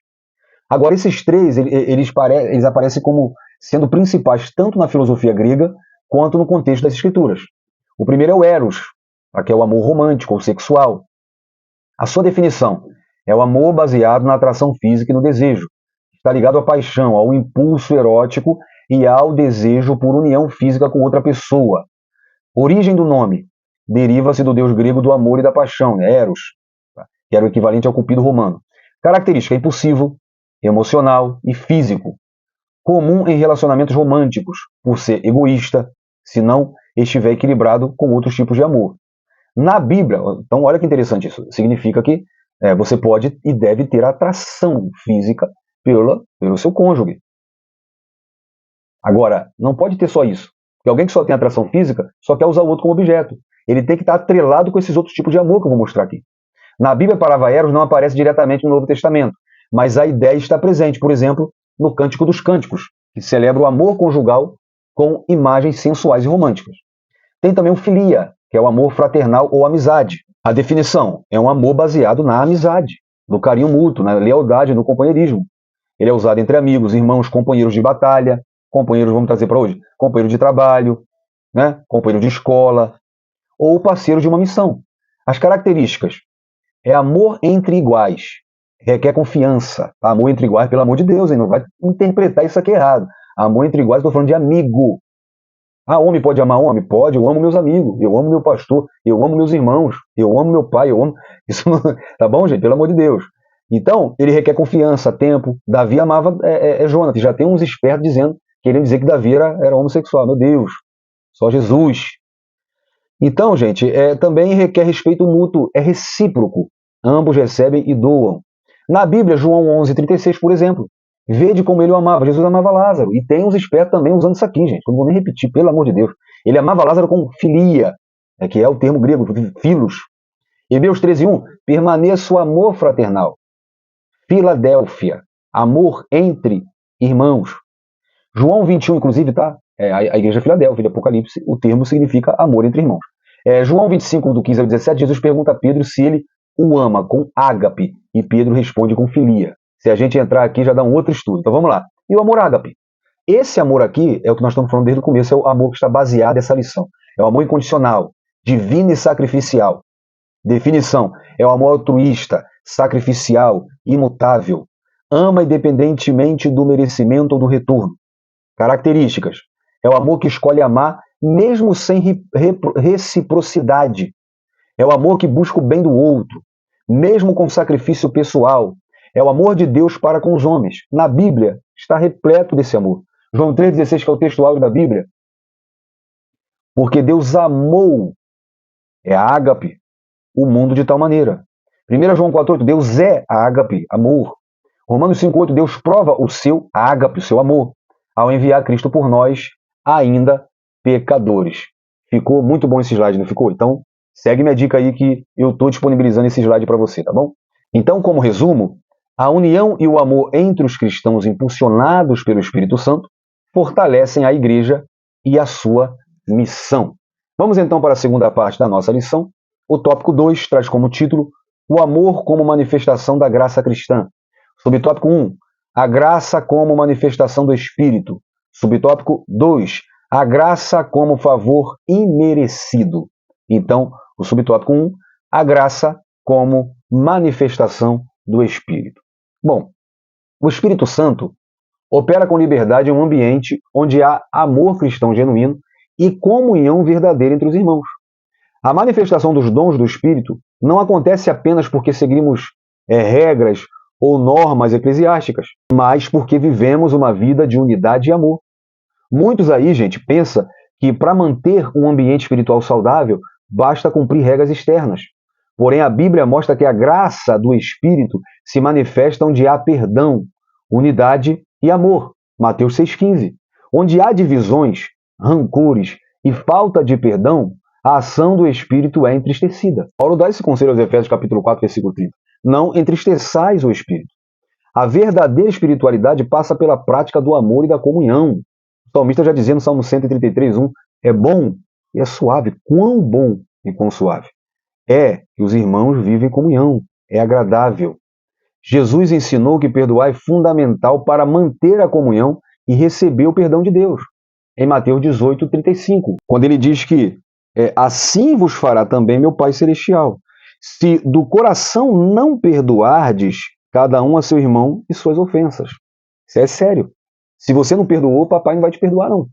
Agora, esses 3, eles aparecem como sendo principais tanto na filosofia grega quanto no contexto das escrituras. O primeiro é o eros, que é o amor romântico ou sexual. A sua definição é o amor baseado na atração física e no desejo. Está ligado à paixão, ao impulso erótico e ao desejo por união física com outra pessoa. Origem do nome deriva-se do deus grego do amor e da paixão, Eros. que era o equivalente ao cupido romano. Característica: impulsivo, emocional e físico. Comum em relacionamentos românticos, por ser egoísta, se não estiver equilibrado com outros tipos de amor. Na Bíblia, então olha que interessante isso, significa que você pode e deve ter atração física pelo seu cônjuge. Agora, não pode ter só isso. Porque alguém que só tem atração física só quer usar o outro como objeto. Ele tem que estar atrelado com esses outros tipos de amor que eu vou mostrar aqui. Na Bíblia, palavra eros não aparece diretamente no Novo Testamento, mas a ideia está presente, por exemplo, no Cântico dos Cânticos, que celebra o amor conjugal com imagens sensuais e românticas. Tem também o filia, que é o amor fraternal ou amizade. A definição é um amor baseado na amizade, no carinho mútuo, na lealdade, no companheirismo. Ele é usado entre amigos, irmãos, companheiros de batalha, companheiros, vamos trazer para hoje, companheiro de trabalho, né? Companheiro de escola, ou parceiro de uma missão. As características: é amor entre iguais, requer confiança. Amor entre iguais, pelo amor de Deus, hein? Não vai interpretar isso aqui errado. Amor entre iguais, estou falando de amigo. Homem pode amar homem? Pode, eu amo meus amigos, eu amo meu pastor, eu amo meus irmãos, eu amo meu pai, eu amo... Isso não... Tá bom, gente? Pelo amor de Deus. Então, ele requer confiança, tempo. Davi amava Jonatas. Já tem uns espertos querendo dizer que Davi era homossexual. Meu Deus, só Jesus. Então, gente, também requer respeito mútuo, é recíproco. Ambos recebem e doam. Na Bíblia, João 11:36, por exemplo, vede como ele o amava. Jesus amava Lázaro. E tem uns espertos também usando isso aqui, gente. Não vou nem repetir, pelo amor de Deus. Ele amava Lázaro com filia, que é o termo grego, filos. Hebreus 13:1, permaneça o amor fraternal. Filadélfia, amor entre irmãos. João 21, inclusive, tá? A igreja Filadélfia, de Apocalipse, o termo significa amor entre irmãos. João 25, do 15 ao 17, Jesus pergunta a Pedro se ele o ama com ágape, e Pedro responde com filia. Se a gente entrar aqui, já dá um outro estudo. Então vamos lá. E o amor ágape? Esse amor aqui é o que nós estamos falando desde o começo, é o amor que está baseado nessa lição. É o amor incondicional, divino e sacrificial. Definição: é o amor altruísta, sacrificial, imutável. Ama independentemente do merecimento ou do retorno. Características: é o amor que escolhe amar mesmo sem reciprocidade. É o amor que busca o bem do outro, mesmo com sacrifício pessoal. É o amor de Deus para com os homens. Na Bíblia está repleto desse amor. João 3,16, que é o texto áureo da Bíblia. Porque Deus amou, ágape, o mundo de tal maneira. 1 João 4,8, Deus é ágape, amor. Romanos 5,8, Deus prova o seu ágape, o seu amor, ao enviar Cristo por nós, ainda pecadores. Ficou muito bom esse slide, não ficou? Então, segue minha dica aí que eu estou disponibilizando esse slide para você, tá bom? Então, como resumo, a união e o amor entre os cristãos impulsionados pelo Espírito Santo fortalecem a igreja e a sua missão. Vamos então para a segunda parte da nossa lição. O tópico 2 traz como título o amor como manifestação da graça cristã. Subtópico 1, a graça como manifestação do Espírito. Subtópico 2, a graça como favor imerecido. Então, o subtópico 1, a graça como manifestação do Espírito. Bom, o Espírito Santo opera com liberdade em um ambiente onde há amor cristão genuíno e comunhão verdadeira entre os irmãos. A manifestação dos dons do Espírito não acontece apenas porque seguimos regras ou normas eclesiásticas, mas porque vivemos uma vida de unidade e amor. Muitos aí, gente, pensam que para manter um ambiente espiritual saudável, basta cumprir regras externas. Porém, a Bíblia mostra que a graça do Espírito se manifesta onde há perdão, unidade e amor. Mateus 6,15. Onde há divisões, rancores e falta de perdão, a ação do Espírito é entristecida. Paulo dá esse conselho aos Efésios capítulo 4, versículo 30. Não entristeçais o Espírito. A verdadeira espiritualidade passa pela prática do amor e da comunhão. O salmista já dizia no Salmo 133:1, é bom e é suave. Quão bom e quão suave. É que os irmãos vivem em comunhão, é agradável. Jesus ensinou que perdoar é fundamental para manter a comunhão e receber o perdão de Deus. Em Mateus 18:35, quando ele diz que assim vos fará também meu Pai Celestial. Se do coração não perdoardes cada um a seu irmão e suas ofensas. Isso é sério. Se você não perdoou, o papai não vai te perdoar, não.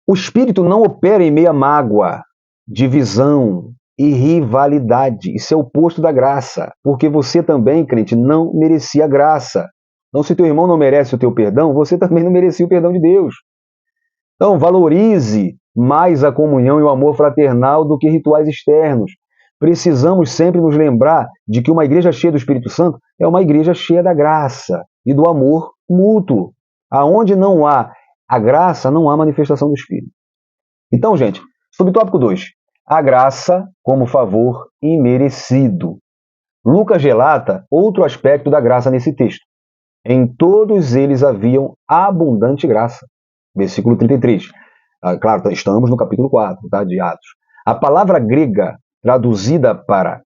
O Espírito não opera em meio a mágoa, divisão, e rivalidade. Isso é o oposto da graça, porque você também, crente, não merecia a graça. Então, se teu irmão não merece o teu perdão, você também não merecia o perdão de Deus. Então, valorize mais a comunhão e o amor fraternal do que rituais externos. Precisamos sempre nos lembrar de que uma igreja cheia do Espírito Santo é uma igreja cheia da graça e do amor mútuo. Aonde não há a graça, não há manifestação do Espírito. Então, gente, subtópico 2. A graça como favor imerecido. Lucas relata outro aspecto da graça nesse texto. Em todos eles haviam abundante graça. Versículo 33. Claro, estamos no capítulo 4, tá, de Atos. A palavra grega traduzida para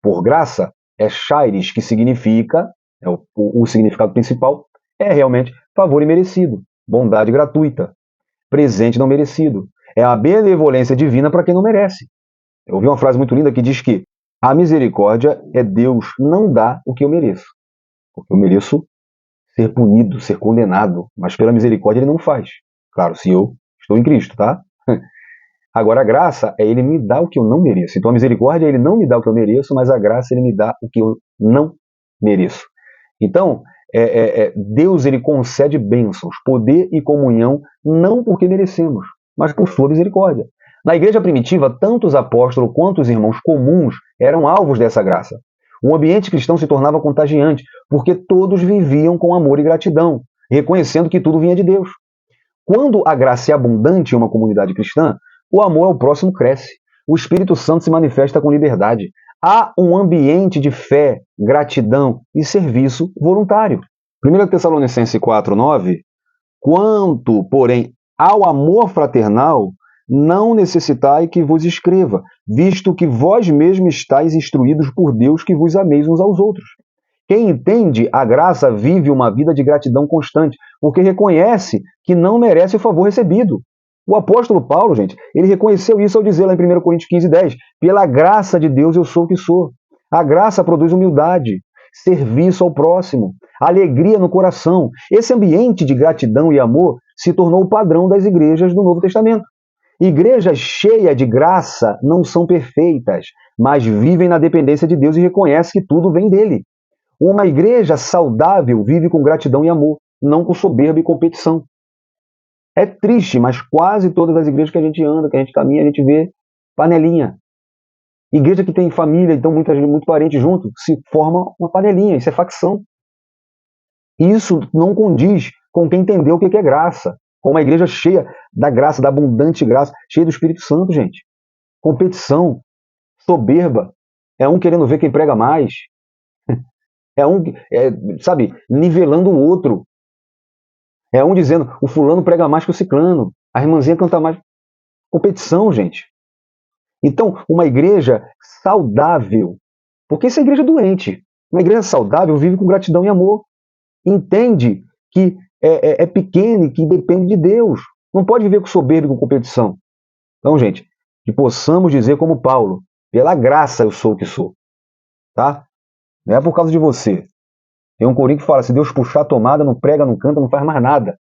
por graça é charis, que significa, o significado principal, é realmente favor imerecido, bondade gratuita, presente não merecido. É a benevolência divina para quem não merece. Eu ouvi uma frase muito linda que diz que a misericórdia é Deus não dá o que eu mereço. Porque eu mereço ser punido, ser condenado, mas pela misericórdia ele não faz. Claro, se eu estou em Cristo, tá? Agora a graça é ele me dar o que eu não mereço. Então a misericórdia é ele não me dá o que eu mereço, mas a graça ele me dá o que eu não mereço. Então, Deus ele concede bênçãos, poder e comunhão, não porque merecemos, mas por sua misericórdia. Na igreja primitiva, tanto os apóstolos quanto os irmãos comuns eram alvos dessa graça. O ambiente cristão se tornava contagiante, porque todos viviam com amor e gratidão, reconhecendo que tudo vinha de Deus. Quando a graça é abundante em uma comunidade cristã, o amor ao próximo cresce. O Espírito Santo se manifesta com liberdade. Há um ambiente de fé, gratidão e serviço voluntário. 1 Tessalonicenses 4:9, quanto, porém, ao amor fraternal, não necessitai que vos escreva, visto que vós mesmos estáis instruídos por Deus que vos ameis uns aos outros. Quem entende a graça vive uma vida de gratidão constante, porque reconhece que não merece o favor recebido. O apóstolo Paulo, gente, ele reconheceu isso ao dizer lá em 1 Coríntios 15:10, pela graça de Deus eu sou o que sou. A graça produz humildade, serviço ao próximo, alegria no coração. Esse ambiente de gratidão e amor se tornou o padrão das igrejas do Novo Testamento. Igrejas cheias de graça não são perfeitas, mas vivem na dependência de Deus e reconhecem que tudo vem dele. Uma igreja saudável vive com gratidão e amor, não com soberba e competição. É triste, mas quase todas as igrejas que a gente anda, que a gente caminha, a gente vê panelinha. Igreja que tem família, então muito parente junto, se forma uma panelinha, isso é facção. Isso não condiz com quem entendeu o que é graça. Com uma igreja cheia da graça, da abundante graça, cheia do Espírito Santo, gente. Competição, soberba, é um querendo ver quem prega mais. É um, nivelando o outro. É um dizendo, o fulano prega mais que o ciclano, a irmãzinha canta mais. Competição, gente. Então, uma igreja saudável, porque essa igreja é doente. Uma igreja saudável vive com gratidão e amor. Entende que é pequena e que depende de Deus. Não pode viver com soberba e com competição. Então, gente, que possamos dizer como Paulo, pela graça eu sou o que sou. Tá? Não é por causa de você. Tem um corinho que fala, se Deus puxar a tomada, não prega, não canta, não faz mais nada.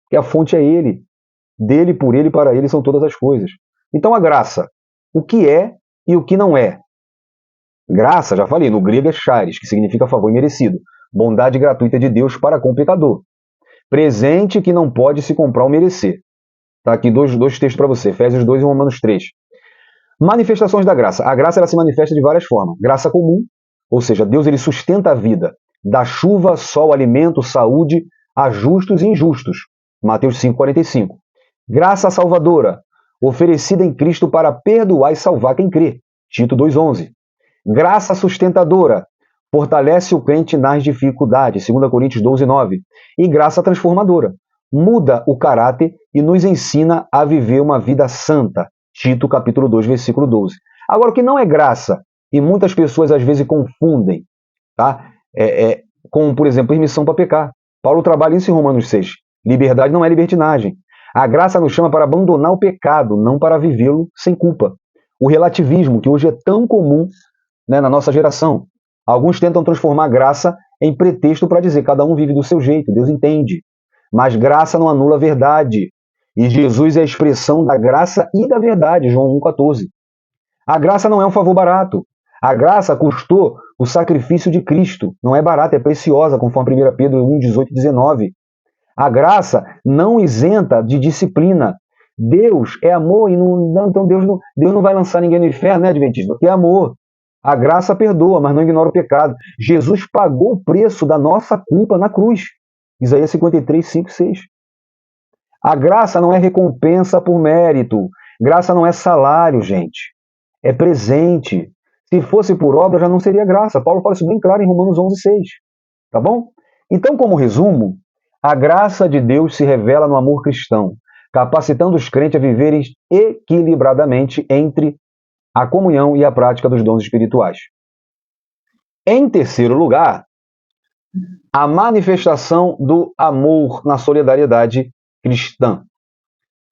Porque a fonte é Ele. Dele, por Ele e para Ele são todas as coisas. Então a graça, o que é e o que não é. Graça, já falei, no grego é charis, que significa favor imerecido. Bondade gratuita de Deus para com o pecador. Presente que não pode se comprar ou merecer. Tá aqui dois textos para você, Efésios 2 e Romanos 3. Manifestações da graça. A graça ela se manifesta de várias formas. Graça comum, ou seja, Deus ele sustenta a vida. Dá chuva, sol, alimento, saúde a justos e injustos. Mateus 5,45. Graça salvadora, oferecida em Cristo para perdoar e salvar quem crê. Tito 2,11. Graça sustentadora, fortalece o crente nas dificuldades. 2 Coríntios 12,9. E graça transformadora, muda o caráter e nos ensina a viver uma vida santa. Tito capítulo 2, versículo 12. Agora, o que não é graça, e muitas pessoas às vezes confundem, tá? Com, por exemplo, permissão para pecar. Paulo trabalha isso em Romanos 6. Liberdade não é libertinagem. A graça nos chama para abandonar o pecado, não para vivê-lo sem culpa. O relativismo, que hoje é tão comum, né, na nossa geração. Alguns tentam transformar a graça em pretexto para dizer cada um vive do seu jeito, Deus entende. Mas graça não anula a verdade. E Jesus é a expressão da graça e da verdade, João 1,14. A graça não é um favor barato. A graça custou o sacrifício de Cristo. Não é barata, é preciosa, conforme 1 Pedro 1, 18 e 19. A graça não isenta de disciplina. Deus é amor e então Deus não vai lançar ninguém no inferno, né, Adventista? Porque é amor. A graça perdoa, mas não ignora o pecado. Jesus pagou o preço da nossa culpa na cruz. Isaías 53, 5 e 6. A graça não é recompensa por mérito. Graça não é salário, gente. É presente. Se fosse por obra, já não seria graça. Paulo fala isso bem claro em Romanos 11, 6. Tá bom? Então, como resumo, a graça de Deus se revela no amor cristão, capacitando os crentes a viverem equilibradamente entre a comunhão e a prática dos dons espirituais. Em terceiro lugar, a manifestação do amor na solidariedade cristã.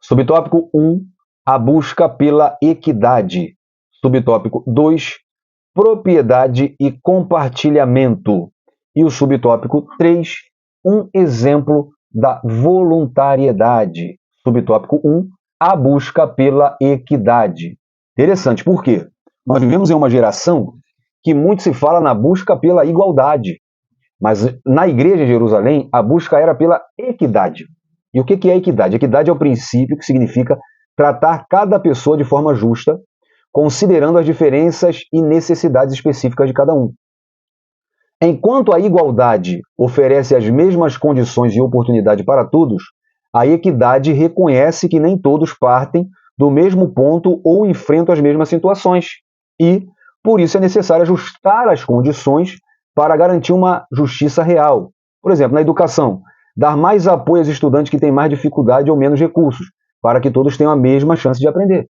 Subtópico 1, a busca pela equidade. Subtópico 2, propriedade e compartilhamento. E o subtópico 3, um exemplo da voluntariedade. Subtópico 1, a busca pela equidade. Interessante, por quê? Nós vivemos em uma geração que muito se fala na busca pela igualdade, mas na igreja de Jerusalém a busca era pela equidade. E o que é equidade? Equidade é o princípio que significa tratar cada pessoa de forma justa, considerando as diferenças e necessidades específicas de cada um. Enquanto a igualdade oferece as mesmas condições e oportunidade para todos, a equidade reconhece que nem todos partem do mesmo ponto ou enfrentam as mesmas situações e, por isso, é necessário ajustar as condições para garantir uma justiça real. Por exemplo, na educação, dar mais apoio aos estudantes que têm mais dificuldade ou menos recursos, para que todos tenham a mesma chance de aprender.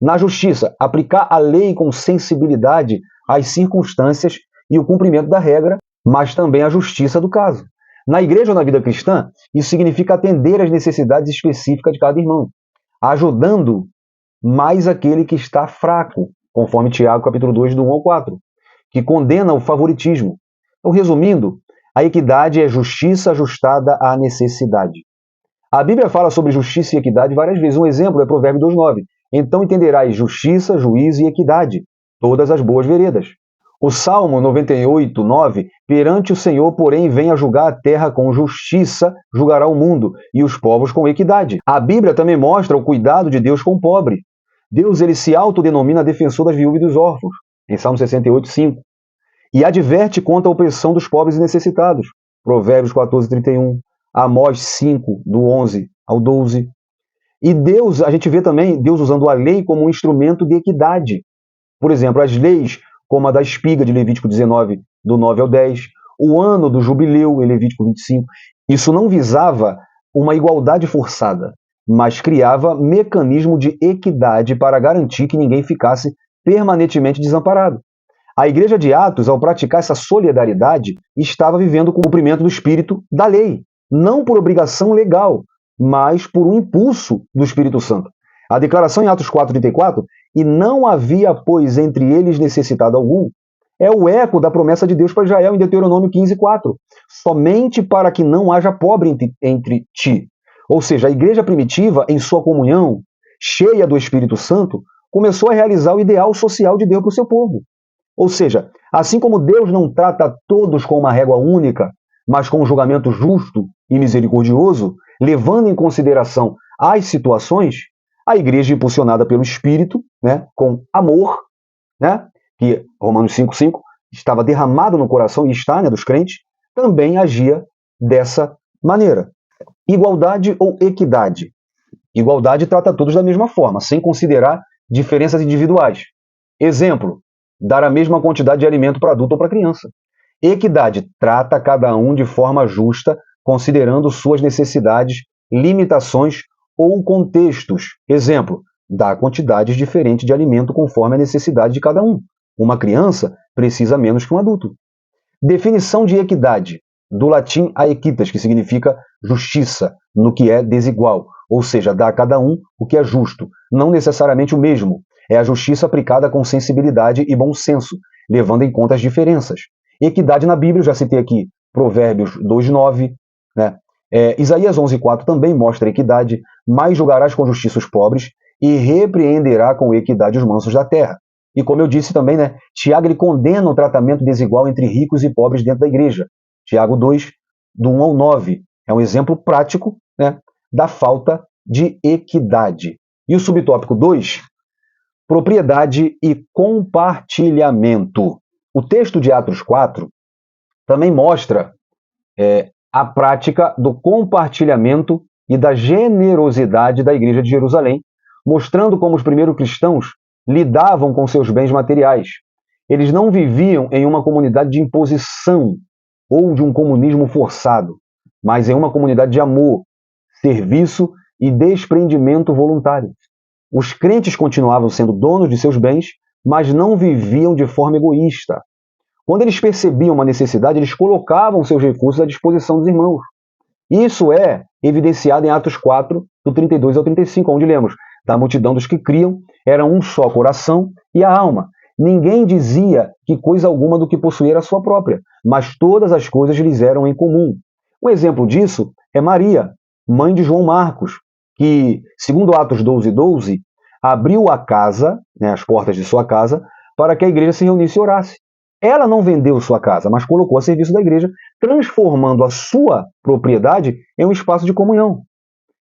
Na justiça, aplicar a lei com sensibilidade às circunstâncias e o cumprimento da regra, mas também a justiça do caso. Na igreja ou na vida cristã, isso significa atender às necessidades específicas de cada irmão, ajudando mais aquele que está fraco, conforme Tiago capítulo 2, do 1 ao 4, que condena o favoritismo. Então, resumindo, a equidade é justiça ajustada à necessidade. A Bíblia fala sobre justiça e equidade várias vezes. Um exemplo é Provérbio 2,9. Então entenderás justiça, juízo e equidade, todas as boas veredas. O Salmo 98, 9. Perante o Senhor, porém, vem a julgar a terra com justiça, julgará o mundo, e os povos com equidade. A Bíblia também mostra o cuidado de Deus com o pobre. Deus ele se autodenomina defensor das viúvas e dos órfãos, em Salmo 68, 5. E adverte contra a opressão dos pobres e necessitados. Provérbios 14, 31. Amós 5, do 11 ao 12. E Deus, a gente vê também Deus usando a lei como um instrumento de equidade. Por exemplo, as leis como a da espiga de Levítico 19, do 9 ao 10, o ano do jubileu em Levítico 25. Isso não visava uma igualdade forçada, mas criava mecanismo de equidade para garantir que ninguém ficasse permanentemente desamparado. A igreja de Atos, ao praticar essa solidariedade, estava vivendo o cumprimento do espírito da lei, não por obrigação legal, mas por um impulso do Espírito Santo. A declaração em Atos 4,34, e não havia, pois, entre eles necessitado algum, é o eco da promessa de Deus para Israel em Deuteronômio 15,4. Somente para que não haja pobre entre ti. Ou seja, a igreja primitiva, em sua comunhão, cheia do Espírito Santo, começou a realizar o ideal social de Deus para o seu povo. Ou seja, assim como Deus não trata todos com uma régua única, mas com um julgamento justo e misericordioso, levando em consideração as situações, a igreja impulsionada pelo Espírito, né, com amor, né, que Romanos 5,5 estava derramado no coração e está, né, dos crentes, também agia dessa maneira. Igualdade ou equidade? Igualdade trata todos da mesma forma, sem considerar diferenças individuais. Exemplo, dar a mesma quantidade de alimento para adulto ou para criança. Equidade trata cada um de forma justa, considerando suas necessidades, limitações ou contextos. Exemplo, dá quantidades diferentes de alimento conforme a necessidade de cada um. Uma criança precisa menos que um adulto. Definição de equidade, do latim aequitas, que significa justiça, no que é desigual, ou seja, dá a cada um o que é justo, não necessariamente o mesmo. É a justiça aplicada com sensibilidade e bom senso, levando em conta as diferenças. Equidade na Bíblia, eu já citei aqui Provérbios 2,9, né? Isaías 11,4 também mostra equidade, mas julgarás com justiça os pobres e repreenderá com equidade os mansos da terra. E como eu disse também, né, Tiago ele condena o tratamento desigual entre ricos e pobres dentro da igreja. Tiago 2, do 1 ao 9. É um exemplo prático, né, da falta de equidade. E o subtópico 2, propriedade e compartilhamento. O texto de Atos 4 também mostra a prática do compartilhamento e da generosidade da igreja de Jerusalém, mostrando como os primeiros cristãos lidavam com seus bens materiais. Eles não viviam em uma comunidade de imposição ou de um comunismo forçado, mas em uma comunidade de amor, serviço e desprendimento voluntário. Os crentes continuavam sendo donos de seus bens, mas não viviam de forma egoísta. Quando eles percebiam uma necessidade, eles colocavam seus recursos à disposição dos irmãos. Isso é evidenciado em Atos 4, do 32 ao 35, onde lemos: da multidão dos que criam, era um só coração e a alma. Ninguém dizia que coisa alguma do que possuía era sua própria, mas todas as coisas lhes eram em comum. Um exemplo disso é Maria, mãe de João Marcos, que, segundo Atos 12:12, abriu a casa, as portas de sua casa, para que a igreja se reunisse e orasse. Ela não vendeu sua casa, mas colocou a serviço da igreja, transformando a sua propriedade em um espaço de comunhão.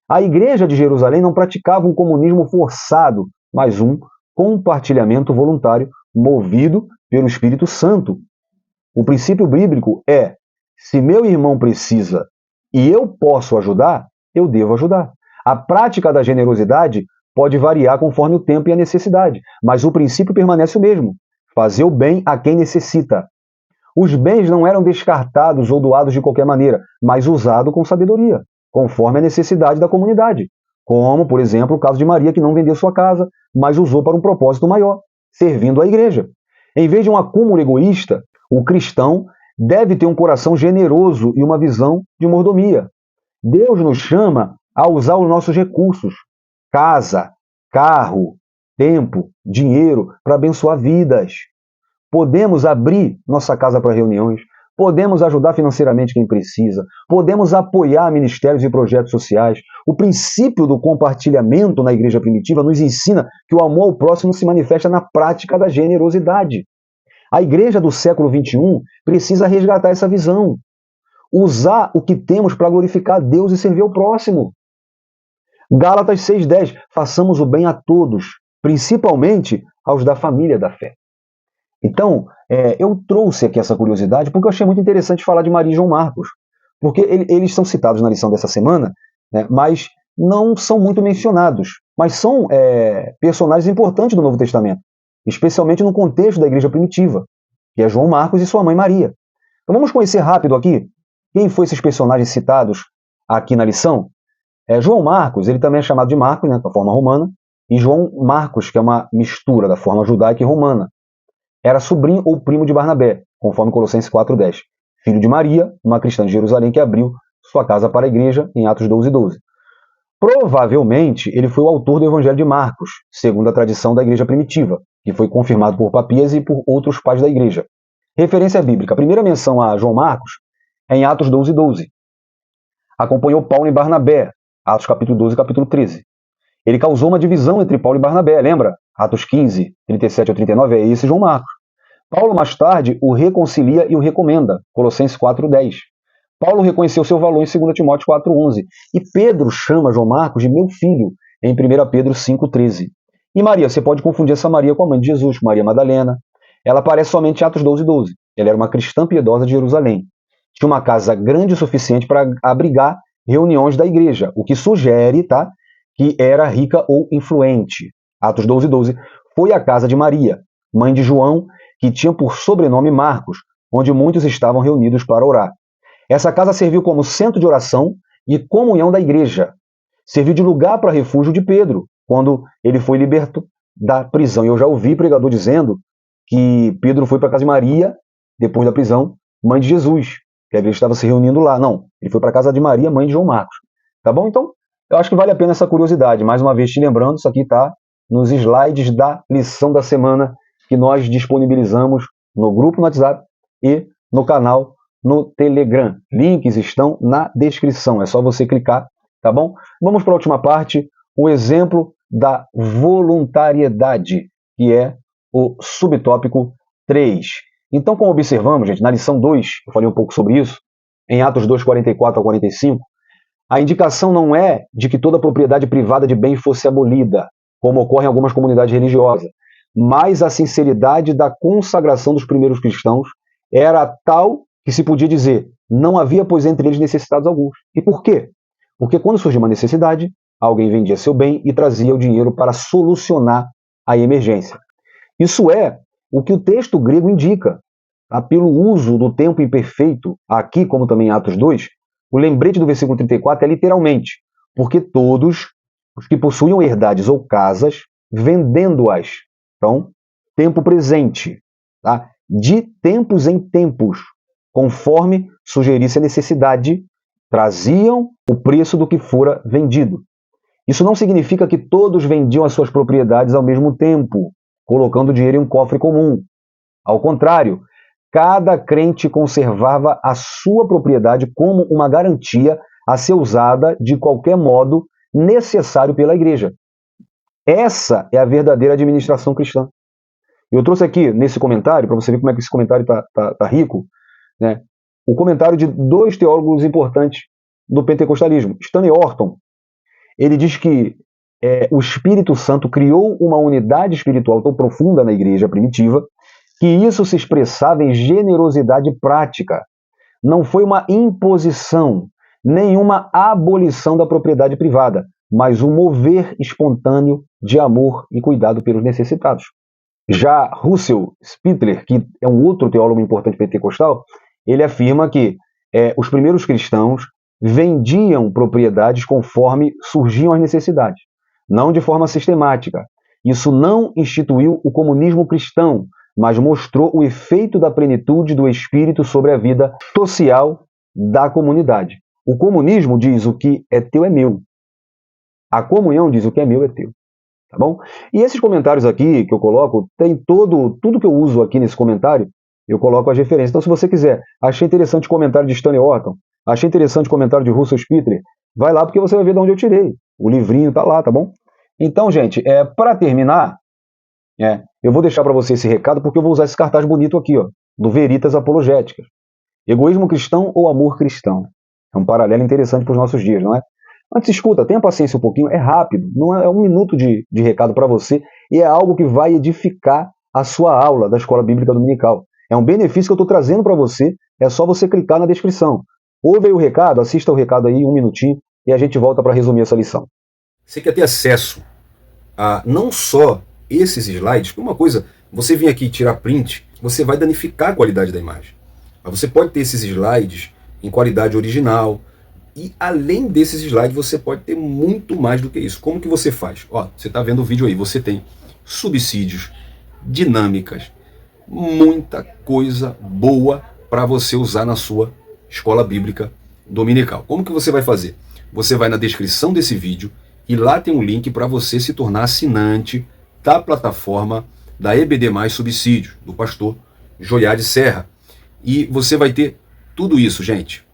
A igreja de Jerusalém não praticava um comunismo forçado, mas um compartilhamento voluntário movido pelo Espírito Santo. O princípio bíblico é: se meu irmão precisa e eu posso ajudar, eu devo ajudar. A prática da generosidade pode variar conforme o tempo e a necessidade, mas o princípio permanece o mesmo: fazer o bem a quem necessita. Os bens não eram descartados ou doados de qualquer maneira, mas usados com sabedoria, conforme a necessidade da comunidade. Como, por exemplo, o caso de Maria, que não vendeu sua casa, mas usou para um propósito maior, servindo a igreja. Em vez de um acúmulo egoísta, o cristão deve ter um coração generoso e uma visão de mordomia. Deus nos chama a usar os nossos recursos, casa, carro, tempo, dinheiro, para abençoar vidas. Podemos abrir nossa casa para reuniões, podemos ajudar financeiramente quem precisa, podemos apoiar ministérios e projetos sociais. O princípio do compartilhamento na igreja primitiva nos ensina que o amor ao próximo se manifesta na prática da generosidade. A igreja do século XXI precisa resgatar essa visão. Usar o que temos para glorificar a Deus e servir ao próximo. Gálatas 6:10, façamos o bem a todos, principalmente aos da família da fé. Então, eu trouxe aqui essa curiosidade porque eu achei muito interessante falar de Maria e João Marcos, porque eles são citados na lição dessa semana, né, mas não são muito mencionados, mas são personagens importantes do Novo Testamento, especialmente no contexto da igreja primitiva, que é João Marcos e sua mãe Maria. Então vamos conhecer rápido aqui quem foram esses personagens citados aqui na lição. João Marcos, ele também é chamado de Marcos, né, da forma romana, e João Marcos, que é uma mistura da forma judaica e romana. Era sobrinho ou primo de Barnabé, conforme Colossenses 4:10. Filho de Maria, uma cristã de Jerusalém que abriu sua casa para a igreja em Atos 12:12. Provavelmente, ele foi o autor do Evangelho de Marcos, segundo a tradição da igreja primitiva, que foi confirmado por Papias e por outros pais da igreja. Referência bíblica. A primeira menção a João Marcos é em Atos 12:12. Acompanhou Paulo e Barnabé, Atos capítulo 12 e capítulo 13. Ele causou uma divisão entre Paulo e Barnabé, lembra? Atos 15, 37 a 39, é esse João Marcos. Paulo, mais tarde, o reconcilia e o recomenda, Colossenses 4:10. Paulo reconheceu seu valor em 2 Timóteo 4:11. E Pedro chama João Marcos de meu filho, em 1 Pedro 5:13. E Maria, você pode confundir essa Maria com a mãe de Jesus, Maria Madalena. Ela aparece somente em Atos 12:12. Ela era uma cristã piedosa de Jerusalém. Tinha uma casa grande o suficiente para abrigar reuniões da igreja, o que sugere, que era rica ou influente. Atos 12:12, foi a casa de Maria, mãe de João, que tinha por sobrenome Marcos, onde muitos estavam reunidos para orar. Essa casa serviu como centro de oração e comunhão da igreja. Serviu de lugar para refúgio de Pedro, quando ele foi liberto da prisão. E eu já ouvi pregador dizendo que Pedro foi para a casa de Maria, depois da prisão, mãe de Jesus, que a igreja estava se reunindo lá. Não, ele foi para a casa de Maria, mãe de João Marcos. Tá bom? Então, eu acho que vale a pena essa curiosidade. Mais uma vez, te lembrando, isso aqui está nos slides da lição da semana que nós disponibilizamos no grupo no WhatsApp e no canal no Telegram. Links estão na descrição, é só você clicar, tá bom? Vamos para a última parte, o exemplo da voluntariedade, que é o subtópico 3. Então, como observamos, gente, na lição 2, eu falei um pouco sobre isso, em Atos 2, 44 a 45, a indicação não é de que toda propriedade privada de bens fosse abolida, como ocorre em algumas comunidades religiosas, mas a sinceridade da consagração dos primeiros cristãos era tal que se podia dizer, não havia, pois, entre eles necessitados alguns. E por quê? Porque quando surgia uma necessidade, alguém vendia seu bem e trazia o dinheiro para solucionar a emergência. Isso é o que o texto grego indica. Pelo uso do tempo imperfeito, aqui como também em Atos 2, o lembrete do versículo 34 é literalmente, porque todos os que possuíam herdades ou casas, vendendo-as, então, tempo presente, tá? De tempos em tempos, conforme sugerisse a necessidade, traziam o preço do que fora vendido. Isso não significa que todos vendiam as suas propriedades ao mesmo tempo, colocando o dinheiro em um cofre comum. Ao contrário, cada crente conservava a sua propriedade como uma garantia a ser usada de qualquer modo necessário pela igreja. Essa é a verdadeira administração cristã. Eu trouxe aqui nesse comentário, para você ver como é que esse comentário tá rico, né, o comentário de dois teólogos importantes do pentecostalismo. Stanley Orton, ele diz que o Espírito Santo criou uma unidade espiritual tão profunda na igreja primitiva que isso se expressava em generosidade prática. Não foi uma imposição, nenhuma abolição da propriedade privada, mas um mover espontâneo de amor e cuidado pelos necessitados. Já Russell Spittler, que é um outro teólogo importante pentecostal, ele afirma que os primeiros cristãos vendiam propriedades conforme surgiam as necessidades, não de forma sistemática. Isso não instituiu o comunismo cristão, mas mostrou o efeito da plenitude do Espírito sobre a vida social da comunidade. O comunismo diz o que é teu é meu. A comunhão diz o que é meu é teu. Tá bom? E esses comentários aqui que eu coloco, tem tudo que eu uso aqui nesse comentário, eu coloco as referências. Então, se você quiser, achei interessante o comentário de Stanley Orton, achei interessante o comentário de Russell Spittler, vai lá porque você vai ver de onde eu tirei. O livrinho tá lá, tá bom? Então, gente, para terminar, eu vou deixar para você esse recado porque eu vou usar esse cartaz bonito aqui, ó, do Veritas Apologéticas. Egoísmo cristão ou amor cristão? É um paralelo interessante para os nossos dias, não é? Antes, escuta, tenha paciência um pouquinho, é rápido, não é 1 minuto de recado para você, e é algo que vai edificar a sua aula da Escola Bíblica Dominical. É um benefício que eu estou trazendo para você, é só você clicar na descrição. Ouve aí o recado, assista o recado aí, 1 minutinho, e a gente volta para resumir essa lição. Você quer ter acesso a não só esses slides, que uma coisa, você vir aqui tirar print, você vai danificar a qualidade da imagem. Mas você pode ter esses slides em qualidade original, e além desses slides, você pode ter muito mais do que isso. Como que você faz? Ó, você está vendo o vídeo aí, você tem subsídios, dinâmicas, muita coisa boa para você usar na sua escola bíblica dominical. Como que você vai fazer? Você vai na descrição desse vídeo e lá tem um link para você se tornar assinante da plataforma da EBD Mais Subsídios, do pastor Joiade Serra. E você vai ter tudo isso, gente.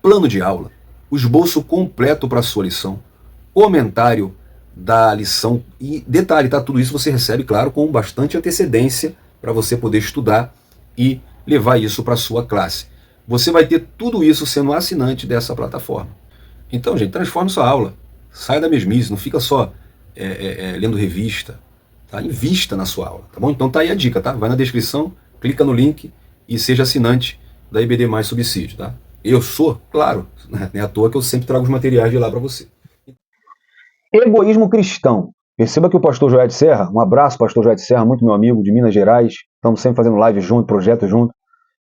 Plano de aula, o esboço completo para a sua lição, comentário da lição e detalhe, tá? Tudo isso você recebe, claro, com bastante antecedência para você poder estudar e levar isso para a sua classe. Você vai ter tudo isso sendo assinante dessa plataforma. Então, gente, transforme sua aula, sai da mesmice, não fica só lendo revista, tá? Invista na sua aula, tá bom? Então tá aí a dica, tá? Vai na descrição, clica no link e seja assinante da EBD Mais Subsídio, tá? Eu sou, claro, não é à toa que eu sempre trago os materiais de lá para você. Egoísmo cristão. Perceba que o pastor Joiade Serra, um abraço, pastor Joiade Serra, muito meu amigo de Minas Gerais, estamos sempre fazendo live junto, projeto junto.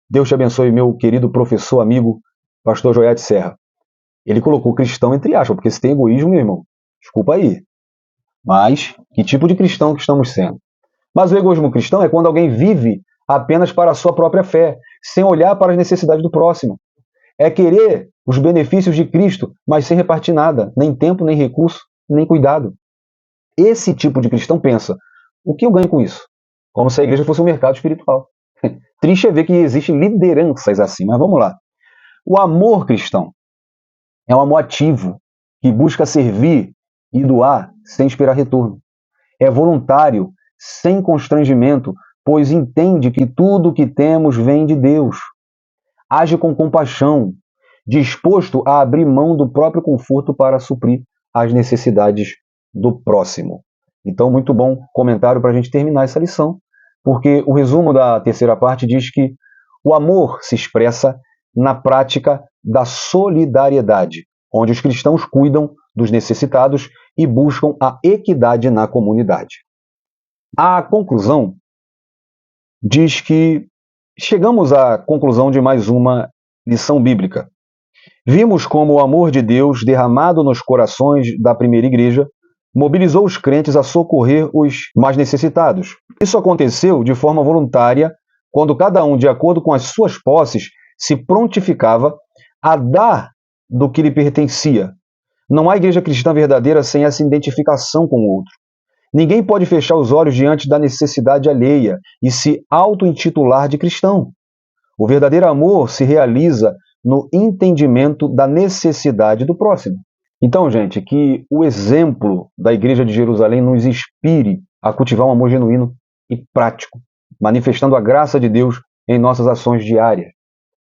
Deus te abençoe, meu querido professor, amigo, pastor Joiade Serra. Ele colocou cristão entre aspas, porque se tem egoísmo, meu irmão, desculpa aí. Mas, que tipo de cristão que estamos sendo? Mas o egoísmo cristão é quando alguém vive apenas para a sua própria fé, sem olhar para as necessidades do próximo. É querer os benefícios de Cristo, mas sem repartir nada, nem tempo, nem recurso, nem cuidado. Esse tipo de cristão pensa, o que eu ganho com isso? Como se a igreja fosse um mercado espiritual. Triste é ver que existem lideranças assim, mas vamos lá. O amor cristão é um amor ativo, que busca servir e doar sem esperar retorno. É voluntário, sem constrangimento, pois entende que tudo o que temos vem de Deus. Age com compaixão, disposto a abrir mão do próprio conforto para suprir as necessidades do próximo. Então, muito bom comentário para a gente terminar essa lição, porque o resumo da terceira parte diz que o amor se expressa na prática da solidariedade, onde os cristãos cuidam dos necessitados e buscam a equidade na comunidade. A conclusão diz que chegamos à conclusão de mais uma lição bíblica. Vimos como o amor de Deus derramado nos corações da primeira igreja mobilizou os crentes a socorrer os mais necessitados. Isso aconteceu de forma voluntária, quando cada um, de acordo com as suas posses, se prontificava a dar do que lhe pertencia. Não há igreja cristã verdadeira sem essa identificação com o outro. Ninguém pode fechar os olhos diante da necessidade alheia e se auto-intitular de cristão. O verdadeiro amor se realiza no entendimento da necessidade do próximo. Então, gente, que o exemplo da Igreja de Jerusalém nos inspire a cultivar um amor genuíno e prático, manifestando a graça de Deus em nossas ações diárias.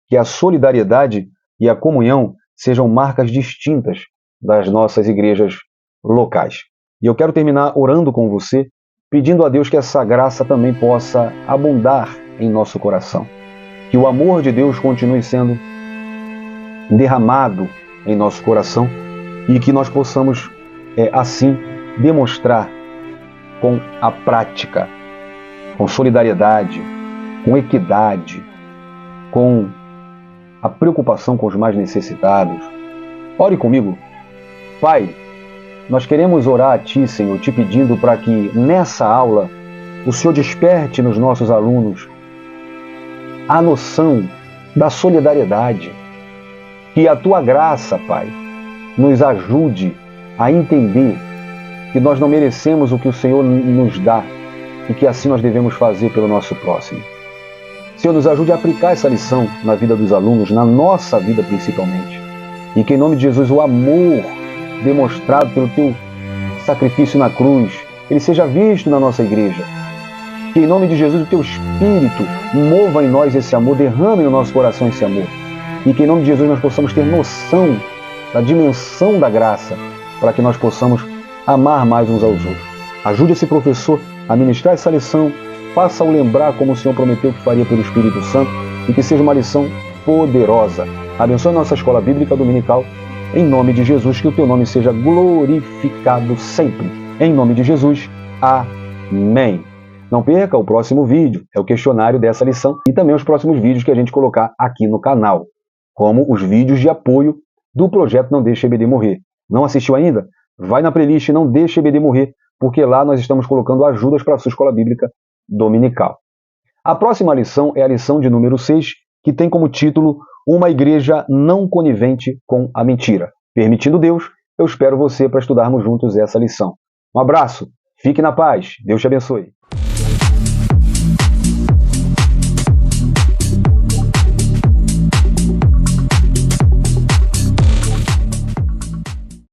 Que a solidariedade e a comunhão sejam marcas distintas das nossas igrejas locais. E eu quero terminar orando com você, pedindo a Deus que essa graça também possa abundar em nosso coração. Que o amor de Deus continue sendo derramado em nosso coração e que nós possamos, assim, demonstrar com a prática, com solidariedade, com equidade, com a preocupação com os mais necessitados. Ore comigo. Pai, nós queremos orar a Ti, Senhor, te pedindo para que nessa aula o Senhor desperte nos nossos alunos a noção da solidariedade. Que a Tua graça, Pai, nos ajude a entender que nós não merecemos o que o Senhor nos dá e que assim nós devemos fazer pelo nosso próximo. Senhor, nos ajude a aplicar essa lição na vida dos alunos, na nossa vida principalmente. E que em nome de Jesus o amor demonstrado pelo Teu sacrifício na cruz, ele seja visto na nossa igreja. Que em nome de Jesus o Teu Espírito mova em nós esse amor, derrame no nosso coração esse amor. E que em nome de Jesus nós possamos ter noção da dimensão da graça, para que nós possamos amar mais uns aos outros. Ajude esse professor a ministrar essa lição, faça-o lembrar como o Senhor prometeu que faria pelo Espírito Santo, e que seja uma lição poderosa. Abençoe a nossa escola bíblica dominical, em nome de Jesus, que o Teu nome seja glorificado sempre. Em nome de Jesus, amém. Não perca o próximo vídeo, é o questionário dessa lição, e também os próximos vídeos que a gente colocar aqui no canal, como os vídeos de apoio do projeto Não Deixe EBD Morrer. Não assistiu ainda? Vai na playlist Não Deixe EBD Morrer, porque lá nós estamos colocando ajudas para a sua escola bíblica dominical. A próxima lição é a lição de número 6, que tem como título Uma Igreja Não Conivente com a Mentira. Permitindo Deus, eu espero você para estudarmos juntos essa lição. Um abraço, fique na paz, Deus te abençoe.